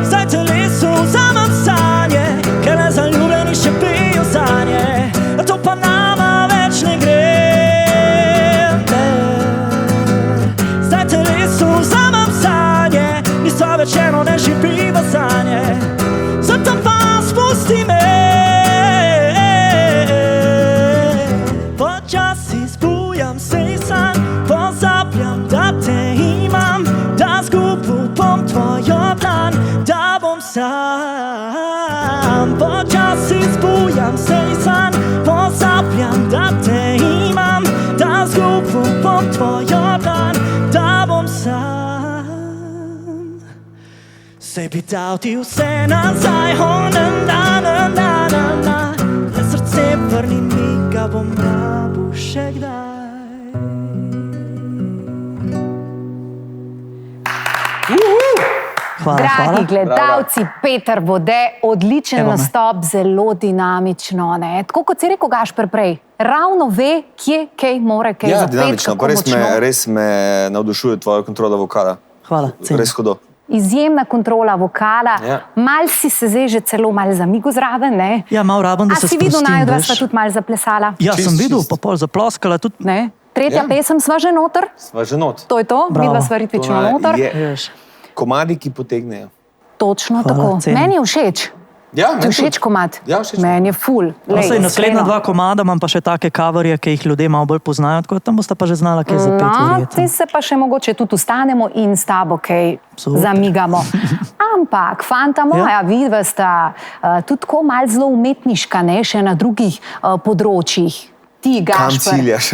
Zdaj telesu vzamem sanje, ker ne zaljubljeni še pijo sanje. To pa nama več ne gre. Zdaj telesu vzamem sanje, nisva več eno, ne živiva sanje, zato pa spusti me. Počasi zbujam se iz sanj, pozabljam, da te imam, da zgubil bom tvojo dlan, da bom sam. Počasi zbujam se iz sanj, pozabljam, da te imam, da zgubil bom tvojo dlan, da bom sam. Sebi dal ti vse nazaj, le srce vrni mi, ga bom rabil še kdaj. Hvala, Dragi hvala. gledalci, Peter Vode, odličen Evo me. nastop, zelo dinamično. Ne? Tako kot si rekel Gašper prej, ravno ve, kje kaj more kaj Ja, zapeti, dinamično, pa kako res me navdušuje tvoja kontrola vokala. Hvala, cenim. Res hudo. Izjemna kontrola vokala, Ja. mal si se zdaj že celo mal zamigo zraven, ne? Ja, malo rabim, da A se si videl sprostim, naju, da veš. sta tudi mal zaplesala? Ja, Čist, sem videl, čist. pa pol zaploskala tudi. Ne? Tretja Ja. pesem sva že noter, Sva že not. to je to, Bravo. vidva sva ritmično To noter. je Veš. komadi, ki potegnejo. Točno Hvala, tako. cenim. Meni je všeč. Ja, Ti všeč komad? Ja, všeč mi. Meni je ful. No, Lej, sej, naslednja iskreno. dva komada imam pa še take coverje, ki jih ljudje malo bolj poznajo, tako da tam boste pa že znala kaj zapeti. No, verjetno. ti se pa še mogoče tudi ustanemo in s tabo kaj Super. zamigamo. Ampak, fanta moja, vidva sta tudi tako malo zelo umetniška, ne, še na drugih področjih. Ti, Kam Gašper. ciljaš?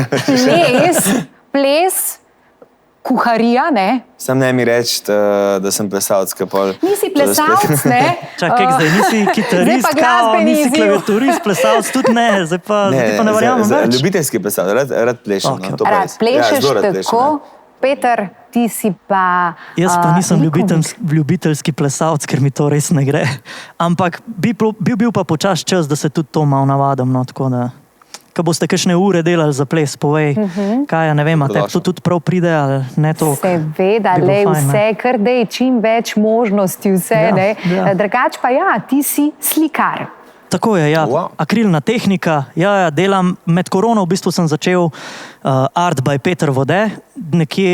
Ples, kuharija, ne? Sam ne mi reči, da sem plesalec, ki pol... Nisi plesalec, ne? Čakaj, zdaj nisi kitarist, Zdaj pa kao, glasbeni nisi izziv. klaviaturist, plesalec tudi ne, zdaj pa ne verjamem več. Ljubiteljski plesalec, rad plešem. Okay. No, to pa Rad res. plešeš zelo rad plešem, tako, ja. Peter, ti si pa... Jaz pa nisem likovnik. ljubiteljski plesalec, ker mi to res ne gre. Ampak bil pa počas čas, da se tudi to malo navadim. No, tako da, ko boste kakšne ure delali za ples, povej, kaj ja, ne vem, a te to tudi prav pride ali ne to. Seveda, Bi bilo le fajn, ne? vse, kar dej, čim več možnosti, vse. Ja, Ne? ja. Drugač pa ja, ti si slikar. Tako je, ja. Wow. Akrilna tehnika. Ja, delam med korono, v bistvu sem začel Art by Peter Vode. Nekje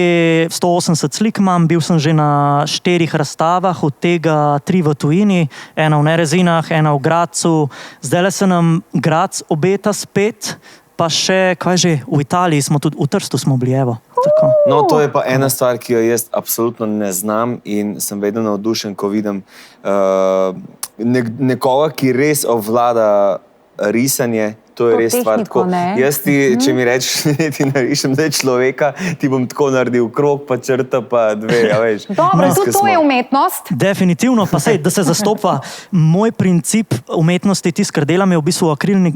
180 slik imam, bil sem že na 4 razstavah, od tega 3 v tujini, ena v Nerezinah, ena v Gradcu. Zdaj se nam Gradc obeta spet, pa še, kaj že, v Italiji smo tudi, v Trstu smo bili, evo. Tako. No, to je pa ena stvar, ki jo jaz absolutno ne znam in sem vedno navdušen, ko vidim nekoga, ki res obvlada risanje. To je To res stvar. tehniko, Tako, ne? jaz ti, če mi rečeš, da ti narišem zdaj človeka, ti bom tako naredil krog, pa črta, pa dve. Ja, veš. Dobro, Nas, tudi ke to smo. je umetnost. Definitivno, pa sej, da se zastopa. Moj princip umetnosti, tisto, kar delam, je v bistvu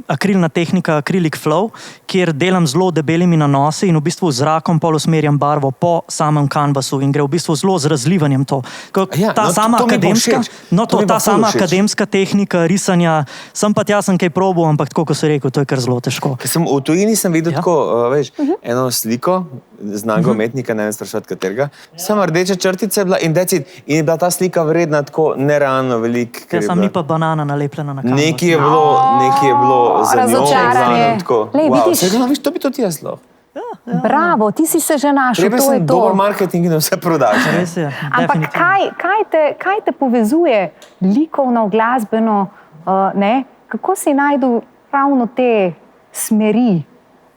akrilna tehnika, acrylic flow, kjer delam zelo debelimi nanosi in v bistvu z zrakom pol usmerjam barvo po samem kanvasu in gre v bistvu zelo z razlivanjem to. Ja, Ta no, sama to mi bo akademska, všeč. To mi bo ta ful sama všeč. akademska tehnika risanja, sem pa tja sem kaj probal, ampak tako, kot se rekel, rekel, to je kar zelo težko. V tujini sem videl tako, veš, eno sliko znanega umetnika, ne vem sprašati katerega. Samo rdeče črtice je bila in decid. In je bila ta slika vredna tako nerealno velik. Ja, sam ni pa banana nalepljena na kanvas. Nekaj je bilo za njo. razočaranje. Lej, vidiš. Vidiš, to bi tudi jaz lahko. Bravo, ti si se že našel, Treba to je sem dober to. marketing in vse prodaš. Res je, Ampak definitivno. kaj te povezuje likovno, glasbeno, ne? Kako si najdu ravno te smeri?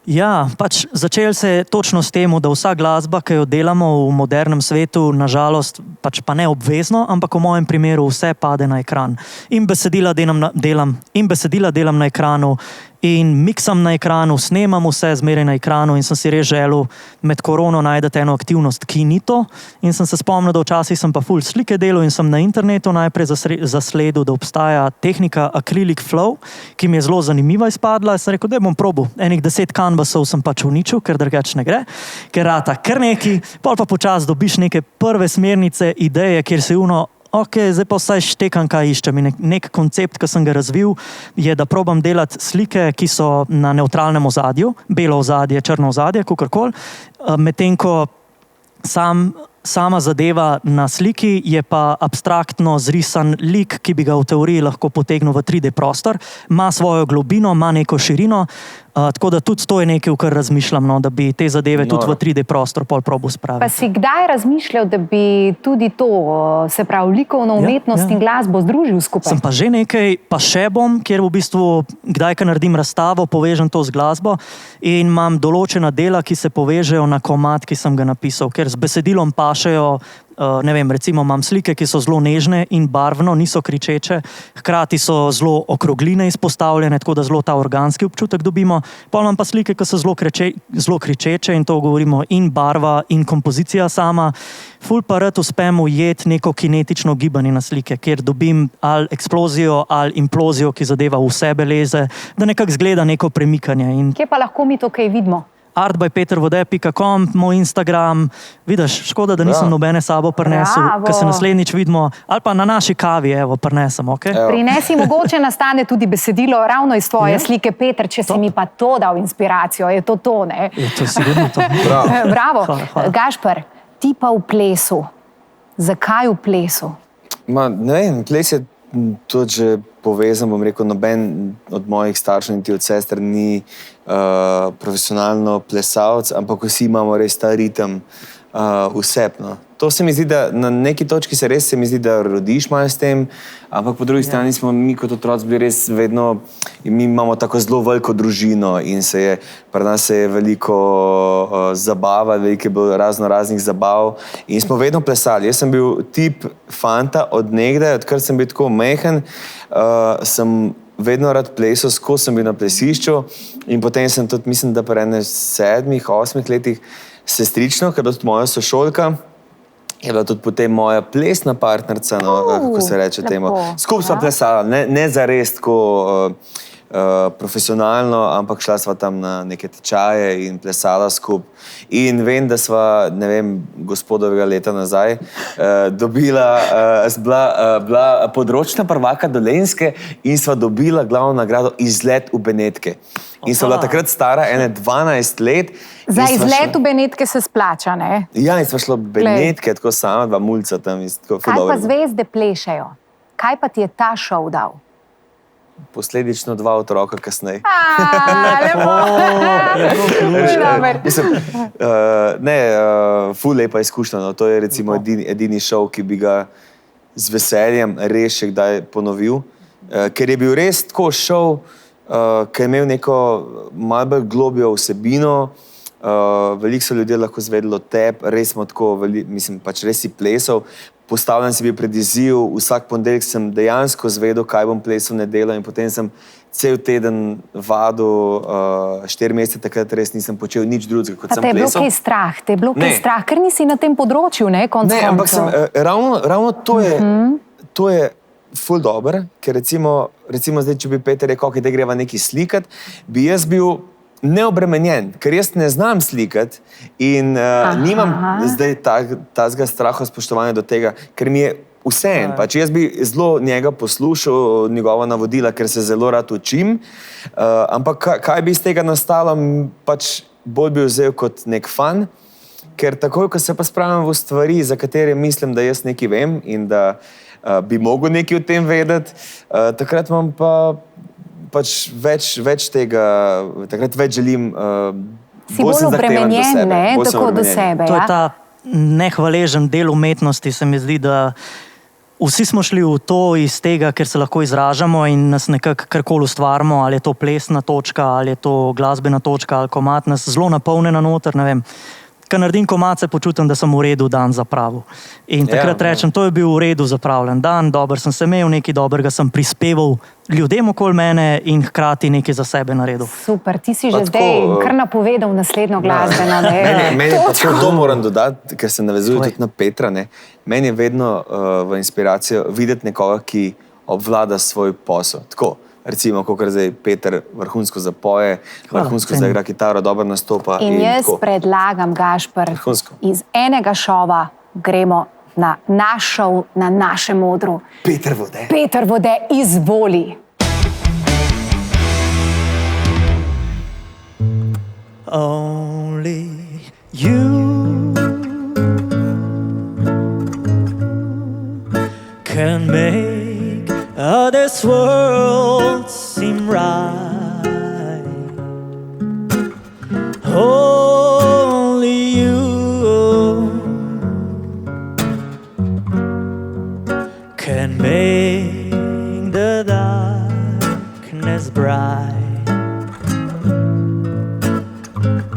Ja, pač začel se je točno s tem, da vsa glasba, ki jo delamo v modernem svetu, nažalost, pač pa ne obvezno, ampak v mojem primeru vse pade na ekran. In besedila delam na ekranu, in miksam na ekranu, snemam vse zmeraj na ekranu in sem si res želel med korono najti eno aktivnost, ki ni to. In sem se spomnil, da včasih sem pa ful slike delal in sem na internetu najprej zasledil, da obstaja tehnika Acrylic Flow, ki mi je zelo zanimiva izpadla. Sem rekel, da bom probal. Enih 10 kanvasov sem pač uničil, ker drugače ne gre, ker rata kar neki, pol pa počasi dobiš neke prve smernice, ideje, kjer si ok, zdaj pa vsaj štekam, kaj iščem. In nek koncept, ki sem ga razvil, je, da probam delati slike, ki so na nevtralnem ozadju, belo ozadje, črno ozadje, kakorkoli, medtem ko sama zadeva na sliki je pa abstraktno zrisan lik, ki bi ga v teoriji lahko potegnil v 3D prostor, ima svojo globino, ima neko širino, tako da tudi to je nekaj, v kar razmišljam, da bi te zadeve tudi v 3D prostor pol probo spraviti. Pa si kdaj razmišljal, da bi tudi to, se pravi, likovno umetnost in glasbo združil skupaj? Sem pa že nekaj, pa še bom, kjer v bistvu kdaj, ko naredim razstavo, povežem to z glasbo in imam določena dela, ki se povežejo na komad, ki sem ga napisal, ker z besedilom pašejo. Ne vem, recimo imam slike, ki so zelo nežne in barvno, niso kričeče, hkrati so zelo okrogline izpostavljene, tako da zelo ta organski občutek dobimo. Pol imam pa slike, ki so zelo kričeče in to govorimo in barva in kompozicija sama. Ful pa rad uspem ujeti neko kinetično gibanje na slike, kjer dobim ali eksplozijo ali implozijo, ki zadeva vse beleze, da nekako zgleda neko premikanje. Kje pa lahko mi to kaj vidimo? artbypetervode.com, moj Instagram, vidiš, škoda, da nisem nobene sabo prinesel, ker se naslednjič vidimo, ali pa na naši kavi, evo, prinesem, ok? Prinesi, mogoče nastane tudi besedilo ravno iz tvoje slike, Peter, če si mi pa to dal inspiracijo, je to, ne? Je to sigurno to. Bravo. Hvala. Gašper, ti pa v plesu. Zakaj v plesu? Ne vem, ples je tudi že povezan, bom rekel, noben od mojih staršev in ti od sester ni profesionalno plesalc, ampak vsi imamo res ta ritem vsepno. To se mi zdi, da na neki točki se mi zdi, da rodiš malo s tem, ampak po drugi strani smo mi kot otroci bili res vedno, mi imamo tako zelo veliko družino in pri nas se je veliko zabava, veliko je bilo raznih zabav in smo vedno plesali. Jaz sem bil tip fanta od nekdaj, odkar sem bil tako mehen, sem vedno rad plesal, skozi sem bil na plesišču in potem sem tudi, mislim, da pri 7, 8 letih sestrično, ker je bila tudi moja sošolka, je bila tudi potem moja plesna partnerca, kako se reče temu. Skupaj sva plesala, ne zares tako profesionalno, ampak šla sva tam na neke tečaje in plesala skupaj. In vem, da sva, ne vem, gospodovega leta nazaj bila področna prvaka Dolenjske in sva dobila glavno nagrado izlet v Benetke. In sva bila takrat stara 12 let. Za izlet v Benetke se splača, ne? Ja, in sva šla v Benetke, tako sama, 2 mulca tam. Kaj pa zvezde plešejo? Kaj pa ti je ta šov dal? Posledično 2 otroka kasneje. Ful lepa izkušnja. To je recimo edini šov, ki bi ga z veseljem res še kdaj ponovil. Ker je bil res tako šov, ker je imel neko malo bolj globjo vsebino, veliko so ljudje lahko zvedeli od tebe, res smo tako, mislim, pač res si plesal. Postavljen si bil pred izziv, vsak ponedeljek sem dejansko zvedel, kaj bom plesal nedeljo in potem sem cel teden vadil, 4 mesece takrat res nisem počel nič drugega, kot sem plesal. Te je bilo kaj strah, ker nisi na tem področju, ne, konc koncev. Ampak ravno to je ful dobro, ker recimo zdaj, če bi Peter rekel, da greva nekaj slikat, bi jaz bil neobremenjen, ker jaz ne znam slikati in nimam zdaj tazga straha spoštovanja do tega, ker mi je vseeno, pač jaz bi zelo njega poslušal, njegova navodila, ker se zelo rad učim, ampak kaj bi iz tega nastalo, pač bolj bi vzel kot nek fan, ker takoj, ko se pa spravim v stvari, za katere mislim, da jaz nekaj vem in da bi mogel nekaj o tem vedeti, takrat imam pa pač več tega, takrat več želim, Si bolj obremenjen, ne, tako do sebe. To je ta nehvaležen del umetnosti, se mi zdi, da vsi smo šli v to iz tega, ker se lahko izražamo in nas nekako karkoli ustvarimo, ali je to plesna točka, ali je to glasbena točka, ali komad nas zelo napolnjena noter, ne vem. Ko naredim komad, se počutim, da sem v redu dan zapravil. In takrat rečem, to je bil v redu zapravljen dan, dober sem se imel, nekaj dobrega sem prispeval ljudem okoli mene in hkrati nekaj za sebe naredil. Super, ti si že zdaj kar napovedal naslednjo glasbeno. Meni je pa to moram dodati, ker se navezuje tudi na Petra. Ne. Meni je vedno v inspiracijo videti nekoga, ki obvlada svoj posel. Tako, recimo, kot zdaj Peter vrhunsko zapoje, vrhunsko zaigra kitaro, dobro nastopa. In jaz predlagam, Gašper, iz enega šova gremo na naš šov, na našem odru. Peter Vode. Peter Vode, izvoli. Only you can make this world seem right. Only you can make the darkness bright.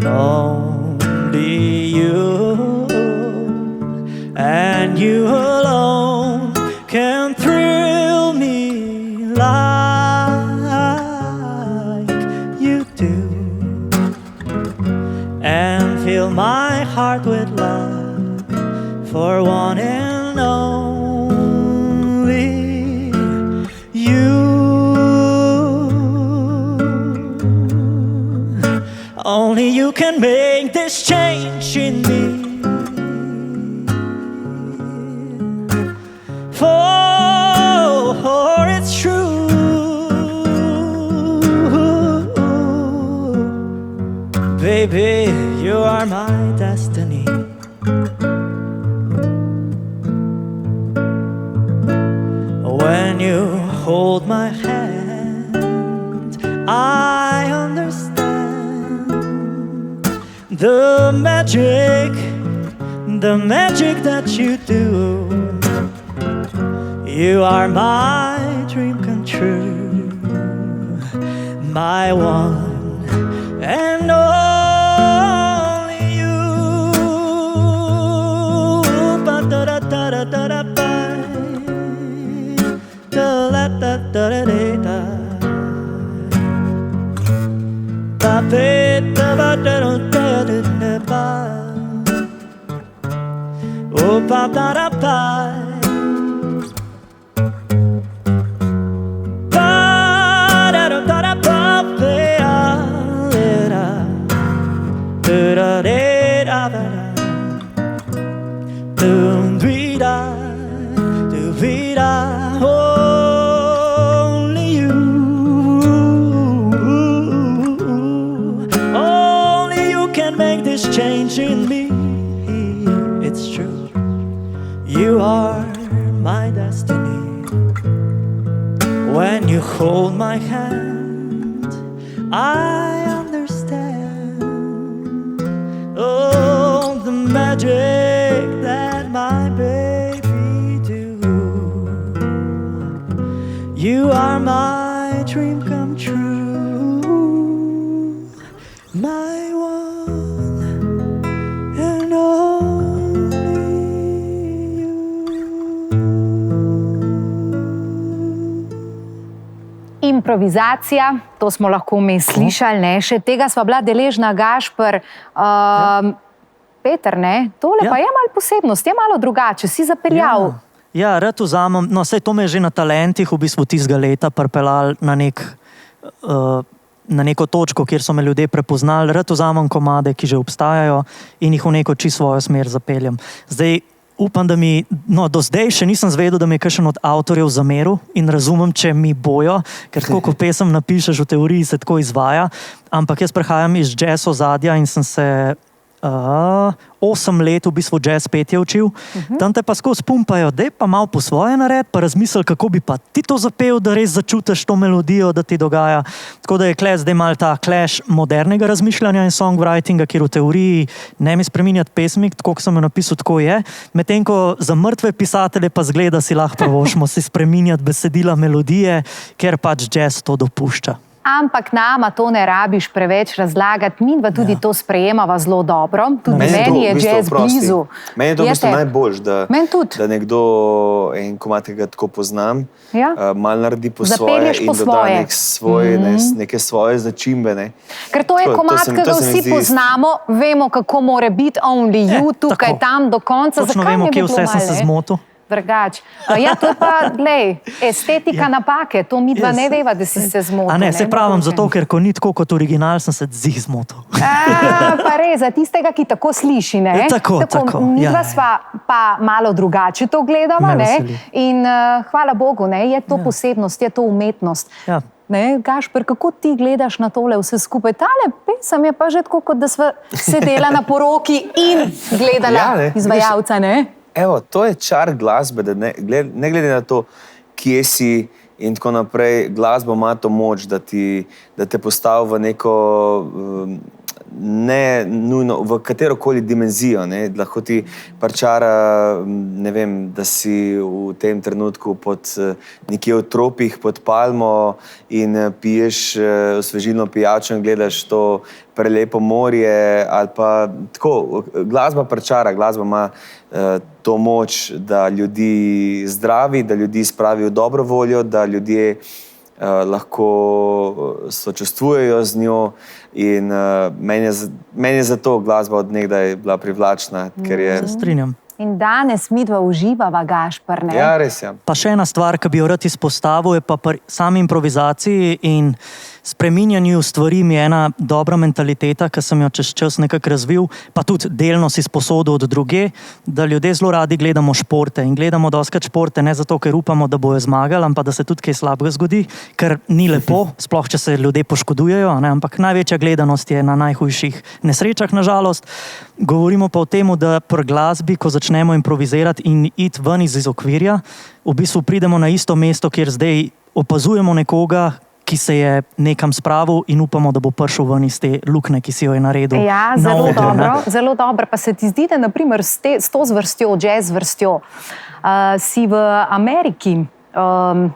Only you and you alone can thrill me like you do and fill my heart with love for one and only you. Only you can make this change in me. For it's true, baby, you are my destiny. When you hold my hand, I understand the magic that you do. You are my dream come true, my one and only you. Oh, ba da da ba. Only you, only you can make this change in me. It's true, you are my destiny. When you hold my hand, I understand. Oh, the magic that my baby do. You are my dream come true, my one and only you. Improvizacija, to smo lahko vmes slišali, ne? Še tega sva bila deležna, Gašper. Peter, ne? Tole pa je malo posebnost, je malo drugače, si zapeljal. Ja, rad vzamem, no, saj to me je že na talentih v bistvu tistega leta pripeljal na neko točko, kjer so me ljudje prepoznali. Rad vzamem komade, ki že obstajajo in jih v neko čisto svojo smer zapeljem. Zdaj, upam, da mi, no, do zdaj še nisem zvedel, da mi je kakšen od avtorjev zameril in razumem, če mi bojo, ker tako, ko pesem napišeš, v teoriji se tako izvaja, ampak jaz prihajam iz jazz ozadja in sem se 8 let v bistvu jazz petje učil, tam te pa skozi pumpajo, dej pa malo po svoje nared, pa razmisel, kako bi pa ti to zapel, da res začutiš to melodijo, da ti dogaja. Tako da je zdaj mal ta clash modernega razmišljanja in songwritinga, kjer v teoriji ne mi spreminjati pesmi, tako kot sem jo napisal, tako je. Medtem ko za mrtve pisatelje pa zgleda, si lahko pravošmo si spreminjati besedila melodije, ker pač jazz to dopušča. Ampak nama to ne rabiš preveč razlagati, midva tudi to sprejemava zelo dobro. Tudi meni je jazz blizu. Meni je to v bistvu najboljš, da nekdo en komad, ki ga tako poznam, malo naredi po svoje in doda neke svoje začimbe. Ker to je komad, ki ga vsi poznamo, vemo, kako mora biti only you, tukaj, tam, do konca. Točno vemo, kje vse sem se zmotil. Drugač. Ja, to je pa, glej, estetika napake, to midva ne veva, da si se zmotil. A ne, se pravim zato, ker ko ni tako kot original, sem se zih zmotil. Pa res, za tistega, ki tako sliši, ne? Tako. Midva sva pa malo drugače to gledava, ne? In hvala Bogu, ne, je to posebnost, je to umetnost. Ja. Ne, Gašper, kako ti gledaš na tole vse skupaj? Tale pesem je pa že tako, kot da sva sedela na poroki in gledala izvajalca, ne? Evo, to je čar glasbe, da ne glede na to, kje si in tako naprej, glasba ima to moč, da te postavi v neko, ne nujno, v katerokoli dimenzijo, ne, lahko ti pričara, ne vem, da si v tem trenutku nekje v tropih pod palmo in piješ osvežilno pijačo in gledaš to prelepo morje ali pa tako, glasba pričara, glasba ima to moč, da ljudi zdravi, da ljudi spravi v dobro voljo, da ljudje lahko sočustvujejo z njo in meni je zato glasba od nekdaj bila privlačna, ker je... Se strinjam. In danes midva uživava, Gašper, ne? Ja, res je. Pa še ena stvar, ki bi jo rad izpostavil, je pa pri sami improvizaciji in spreminjanju stvari mi je ena dobra mentaliteta, ki sem jo čez čas nekako razvil, pa tudi delno si sposodil od druge, da ljudje zelo radi gledamo športe in gledamo dostikrat športe ne zato, ker upamo, da bojo zmagali, ampak da se tudi kaj slabega zgodi, ker ni lepo, sploh če se ljudje poškodujejo, ne? Ampak največja gledanost je na najhujših nesrečah, nažalost. Govorimo pa o tem, da pri glasbi, ko začnemo improvizirati in iti ven iz okvirja, v bistvu pridemo na isto mesto, kjer zdaj opazujemo nekoga, ki se je nekam spravil in upamo, da bo prišel ven iz te lukne, ki si jo je naredil. Ja, zelo dobro. Pa se ti zdi, da naprimer s to zvrstjo, jazz vrstjo, si v Ameriki,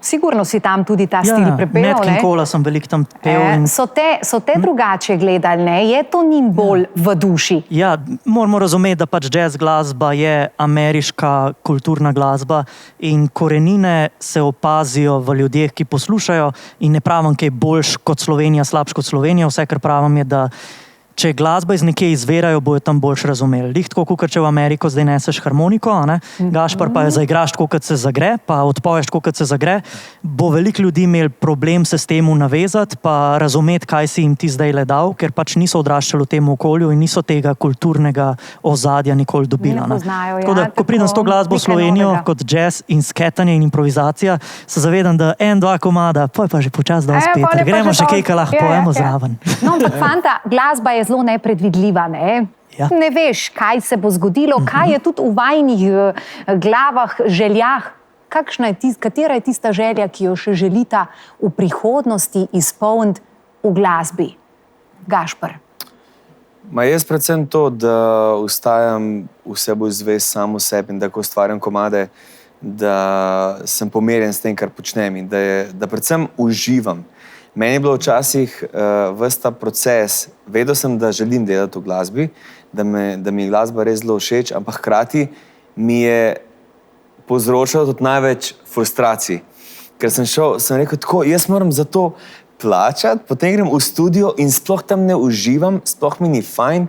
sigurno si tam tudi ta stil prepel, ne? Nat King Cola sem veliko tam pel. So te drugače gledali, ne? Je to njim bolj v duši? Ja, moramo razumeti, da pač jazz glasba je ameriška kulturna glasba in korenine se opazijo v ljudeh, ki poslušajo in ne pravim, kaj je boljš kot Slovenija, slabš kot Slovenija, vse, kar pravim je, da če glasba iz nekje izvirajo, bojo tam boljš razumeli. Lih tako, kot če v Ameriko zdaj neseš harmoniko, ne? Gašper pa je zaigraš tako, kot se zagre, pa odpoješ tako, kot se zagre, bo veliko ljudi imel problem se s temu navezati, pa razumeti, kaj si jim ti zdaj le dal, ker pač niso odraščali v tem okolju in niso tega kulturnega ozadja nikoli dobila. Tako da, ko pridem s to glasbo v Slovenijo, kot jazz in sketanje in improvizacija, se zavedam, da 1-2 komada, pa je pa že počas dosti, Peter, gremo še kaj, lahko pojemo zraven. No, ampak fanta, glasba je zelo nepredvidljiva, ne? Ja. Ne veš, kaj se bo zgodilo, kaj je tudi v vajnih glavah, željah. Katera je tista želja, ki jo še želita v prihodnosti izpolniti v glasbi? Gašper. Jaz predvsem to, da ostajam vse bolj zvest samo sebi in da ko ustvarjam komade, da sem pomirjen s tem, kar počnem in da predvsem uživam. Meni je bilo včasih ves ta proces, vedel sem, da želim delati v glasbi, da mi je glasba res zelo všeč, ampak hkrati mi je povzročalo tudi največ frustracij. Ker sem rekel tako, jaz moram za to plačati, potem grem v studio in sploh tam ne uživam, sploh mi ni fajn.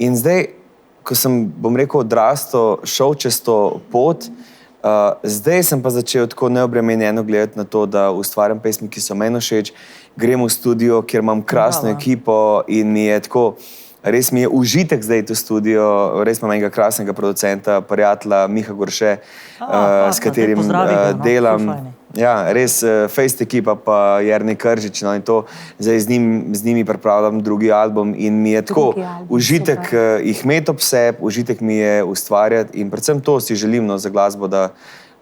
In zdaj, ko sem, bom rekel, odrastel, šel čez to pot, zdaj sem pa začel tako neobremenjeno gledati na to, da ustvarjam pesmi, ki so meni všeč, grem v studio, kjer imam krasno ekipo in mi je tako res mi je užitek zdaj tu studio, res imam enega krasnega producenta, prijatelja Miha Gorše, s katerim delam. Ja, res Face ekipa pa Jernej Kržič, no, in to zdaj z njimi pripravljam drugi album in mi je tako užitek jih imeti ob sebi, užitek mi je ustvarjati in predvsem to si želim, no, za glasbo, da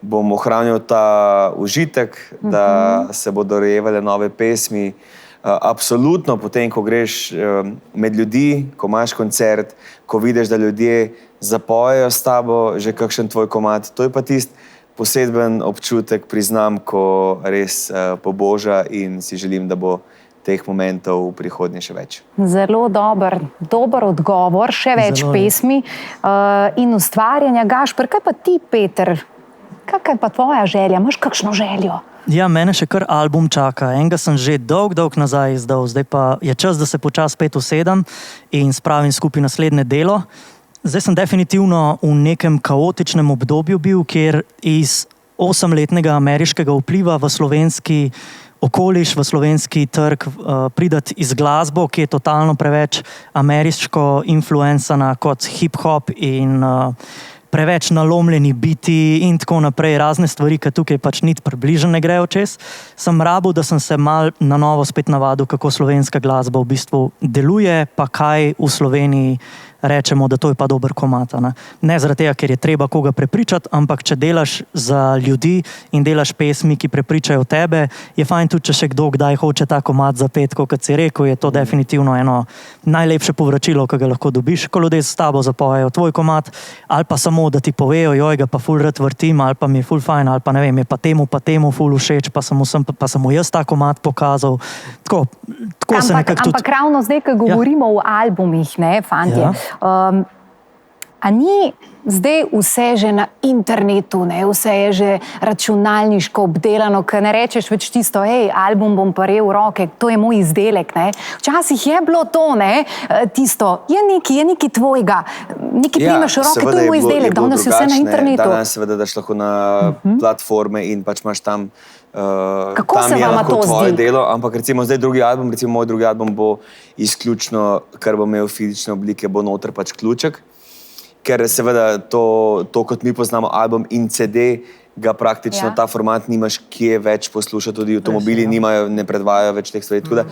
bom ohranil ta užitek, da se bodo rojevale nove pesmi. Absolutno potem, ko greš med ljudi, ko imaš koncert, ko vidiš, da ljudje zapojejo s tabo že kakšen tvoj komad, to je pa tisti poseben občutek, priznam, ko res poboža in si želim, da bo teh momentov v prihodnje še več. Zelo dober odgovor, še več pesmi in ustvarjanja. Gašper, kaj pa ti, Peter? Kakaj pa tvoja želja? Imaš kakšno željo? Ja, mene še kar album čaka. Enega sem že dolg nazaj izdal, zdaj pa je čas, da se počasi spet usedem in spravim skupaj naslednje delo. Zdaj sem definitivno v nekem kaotičnem obdobju bil, kjer iz 8-letnega ameriškega vpliva v slovenski okoliš, v slovenski trg pridati iz glasbo, ki je totalno preveč ameriško influencana kot hip-hop in preveč nalomljeni biti in tako naprej, razne stvari, ki tukaj pač niti približno ne grejo čez. Sem rabil, da sem se mal na novo spet navadil, kako slovenska glasba v bistvu deluje, pa kaj v Sloveniji rečemo, da to je pa dober komad. Ne zaradi tega, ker je treba koga prepričati, ampak če delaš za ljudi in delaš pesmi, ki prepričajo tebe, je fajn tudi, če še kdo kdaj hoče ta komad zapeti, kot si rekel, je to definitivno eno najlepše povračilo, ki ga lahko dobiš, ko ljudje s tabo zapojejo tvoj komad, ali pa samo, da ti povejo, joj, ga pa ful rad vrtim, ali pa mi je ful fajn, ali pa ne vem, je pa temu ful všeč, pa sem mu jaz ta komad pokazal. Tako se nekako tudi... Ampak ravno zdaj, ko govorimo o albumih, ne, fantje, a ni zdaj vse že na internetu, ne? Vse je že računalniško obdelano, ker ne rečeš več tisto, album bom pa rel v roke, to je moj izdelek. Ne? Včasih je bilo to, ne? Tisto, je nekaj tvojega, nekaj primeš v roke, to je moj izdelek, danes je vse na internetu. Danes seveda daš lahko na platforme in pač imaš tam kako tam se je vama lahko to tvoje zdi? delo, ampak recimo zdaj moj drugi album bo izključno, kar bo imel fizične oblike, bo noter pač ključek, ker seveda to kot mi poznamo album in CD, ga praktično ta format nimaš kje več poslušati, tudi avtomobili ne predvajajo več teh stvari. Tako da,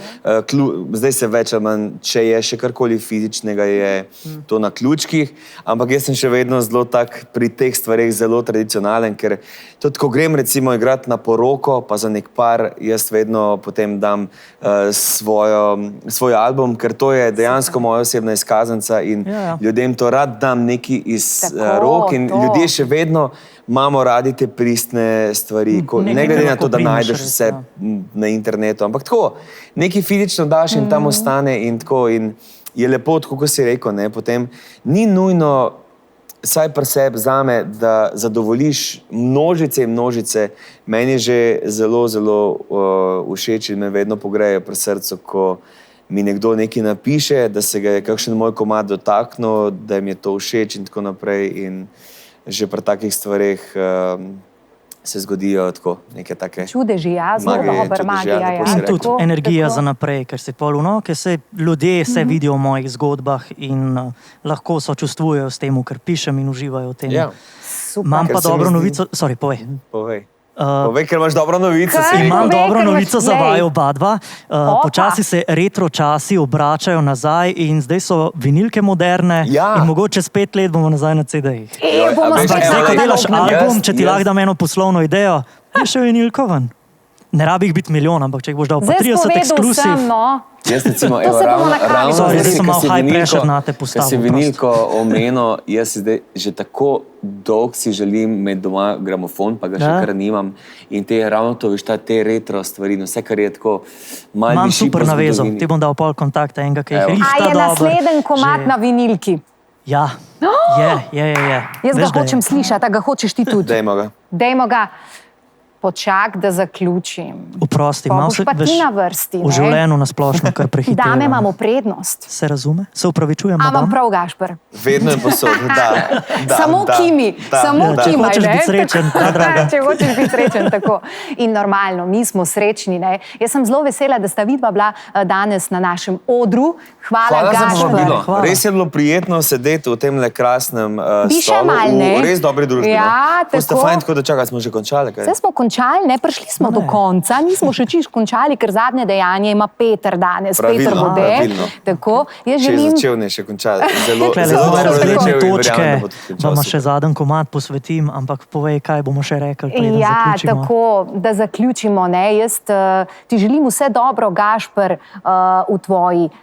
zdaj se več ali manj, če je še karkoli fizičnega, je to na ključkih, ampak jaz sem še vedno zelo tak pri teh stvareh zelo tradicionalen, ker tudi ko grem recimo igrati na poroko, pa za nek par, jaz vedno potem dam svoj album, ker to je dejansko moja osebna izkaznica in ljudem to rad dam nekaj iz rok in ljudje še vedno imamo radi te pristne stvari, ne glede na to, da najdeš vse na internetu, ampak tako, nekaj fizično daš in tam ostane in tako in je lepo, tako kot si rekel, ne, potem ni nujno, saj pri sebi zame, da zadovoljiš množice in množice, meni je že zelo, zelo všeč in me vedno pogreje pri srcu, ko mi nekdo nekaj napiše, da se ga je kakšen moj komad dotaknil, da jim je to všeč in tako naprej in že pri takih stvareh se zgodijo tako neke take čudeži, zelo dober magija. In tudi energija za naprej, ker si polno, ker se ljudje se vidijo v mojih zgodbah in lahko sočustvujejo s tem, kar pišem in uživajo v tem. Imam pa dobro novico, povej. Povej, ker imaš dobro novico. Imam dobro novico za vaju oba dva. Počasi se retro časi obračajo nazaj in zdaj so vinilke moderne in mogoče 5 let bomo nazaj na CD-jih. Ampak zdaj, ko delaš album, če ti lahko dam eno poslovno idejo, je še vinilko ven. Ne rabi jih biti milijon, ampak če jih boš dal pa 30 eksklusiv. Jaz recimo, ravno zdaj, ko si vinilko omenil, jaz si zdaj že tako dolg si želim imeti doma gramofon, pa ga še kar nimam. In ravno to, veš, te retro stvari, vse, kar je tako malo imam super navezo, ti bom dal pol kontakta enega, ki je rihta dober. A je nasleden komad na vinilki? Ja, je. Jaz ga hočem slišati, a ga hočeš ti tudi? Dajmo ga. Dajmo ga. počak, da zaključim. Oprosti, Pa malo boš pa ti na vrsti, v ne? življenju nasplošno kar prehitevam. Dame imamo prednost. Se razume? Se upravičujem, A imam madam? prav, Gašper? Vedno je posod. Samo kimi, samo Če kimaj, hočeš ne? biti srečen, Tako. draga. Če hočeš biti srečen, tako. In normalno, mi smo srečni, ne? Jaz sem zelo vesela, da sta vidva bila danes na našem odru. Hvala, za Gašper. povabilo. Hvala. Res je bilo prijetno sedeti v tem krasnem Bi še stolu, malo, ne? v res dobri družbi. Ja, Ste tako. fajn, tako da čakaj, smo že končali. Kaj? Vse smo končali, ne? Prišli smo do konca, nismo še čisto končali, ker zadnje dejanje ima Peter danes, Peter Pravilno, Bode. pravilno. Tako, jaz Če je želim... začel, ne še končali. Zelo, Tukaj zelo smo dobro razgledne začel in točke, verjamem, da bo tudi končal vam super. še zadnji komad posvetim, ampak povej, kaj bomo še rekli, preden Ja, zaključimo. tako, da zaključimo. Ne? Jaz ti želim vse dobro, Gašper,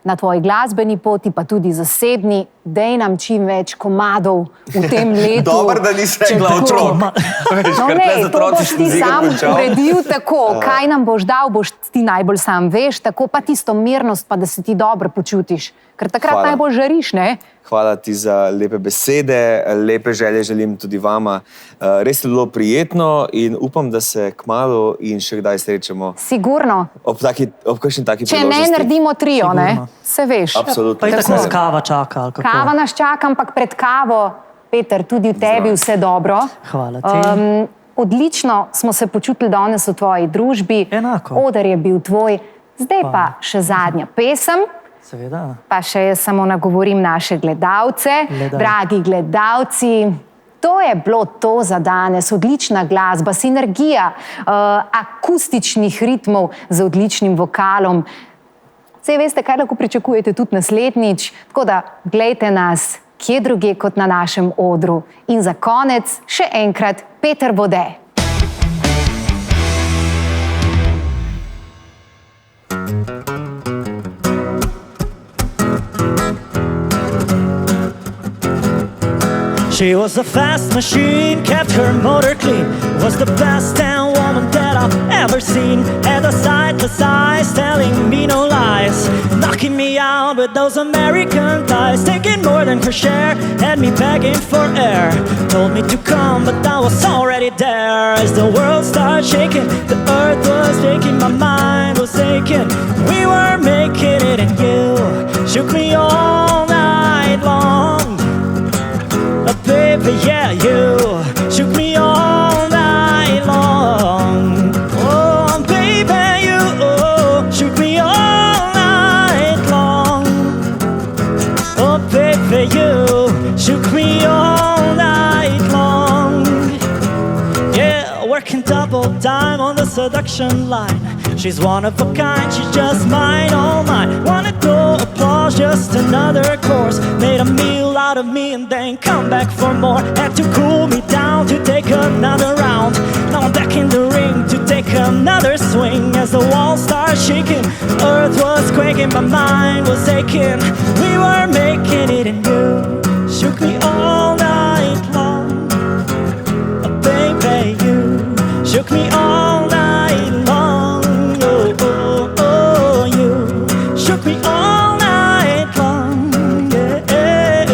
na tvoji glasbeni poti, pa tudi zasebni. Dej nam čim več komadov v tem letu. Dobro, da nisi Če rekla tako- otrok. No, ne, to boš ti sam uredil tako, kaj nam boš dal, boš ti najbolj sam veš, tako pa tisto mirnost, pa da se ti dobro počutiš, ker takrat Hvala. najbolj žariš, ne? Hvala ti za lepe besede, lepe želje želim tudi vama. Res je bilo prijetno in upam, da se kmalu in še kdaj srečamo Sigurno. ob kakšni taki Če ne priložnosti. naredimo trio, ne? Sigurno. Se veš. Absolutno. Pa itak Tako. nas kava čaka, ali kako? Kava nas čaka, ampak pred kavo, Peter, tudi v tebi vse dobro. Hvala ti. Odlično smo se počutili danes v tvoji družbi. Enako. Oder je bil tvoj, zdaj pa še zadnja pesem. Seveda. Pa še jaz samo nagovorim naše gledalce. Gledaj. Dragi gledalci, to je bilo to za danes. Odlična glasba, sinergija akustičnih ritmov z odličnim vokalom. Saj veste, kaj lahko pričakujete tudi naslednjič, tako da glejte nas kje drugje kot na našem odru. In za konec še enkrat Peter Bode. She was a fast machine, kept her motor clean. Was the best damn woman that I've ever seen. Had a sightless eyes, telling me no lies. Knocking me out with those American thighs. Taking more than her share, had me begging for air. Told me to come, but I was already there. As the world started shaking, the earth was shaking, my mind was aching. We were making it and you shook me all night long. Baby, yeah, you shook me all night long. Oh, baby, you shook me all night long. Oh, baby, you shook me all night long. Yeah, working double time on the seduction line. She's one of a kind, she's just mine, all mine. Wanna go applause, just another course. Made a meal out of me and then come back for more. Had to cool me down to take another round. Now I'm back in the ring to take another swing. As the walls start shaking, earth was quaking, my mind was aching. We were making it and you shook me all night long. Oh, baby, you shook me all night long. Oh, oh, oh, you shook me all night long. Yeah,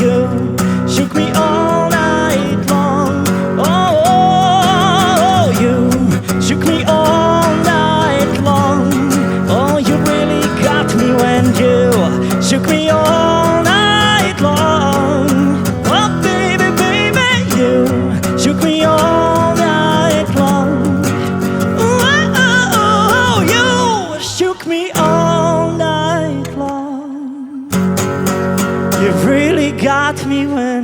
you shook me all night long. Oh, oh, oh, you shook me all night long. Oh, you really got me when you shook me all night long. Oh, baby, baby, you shook me all night long. Oh, oh, oh, you shook me all night long. You really got me when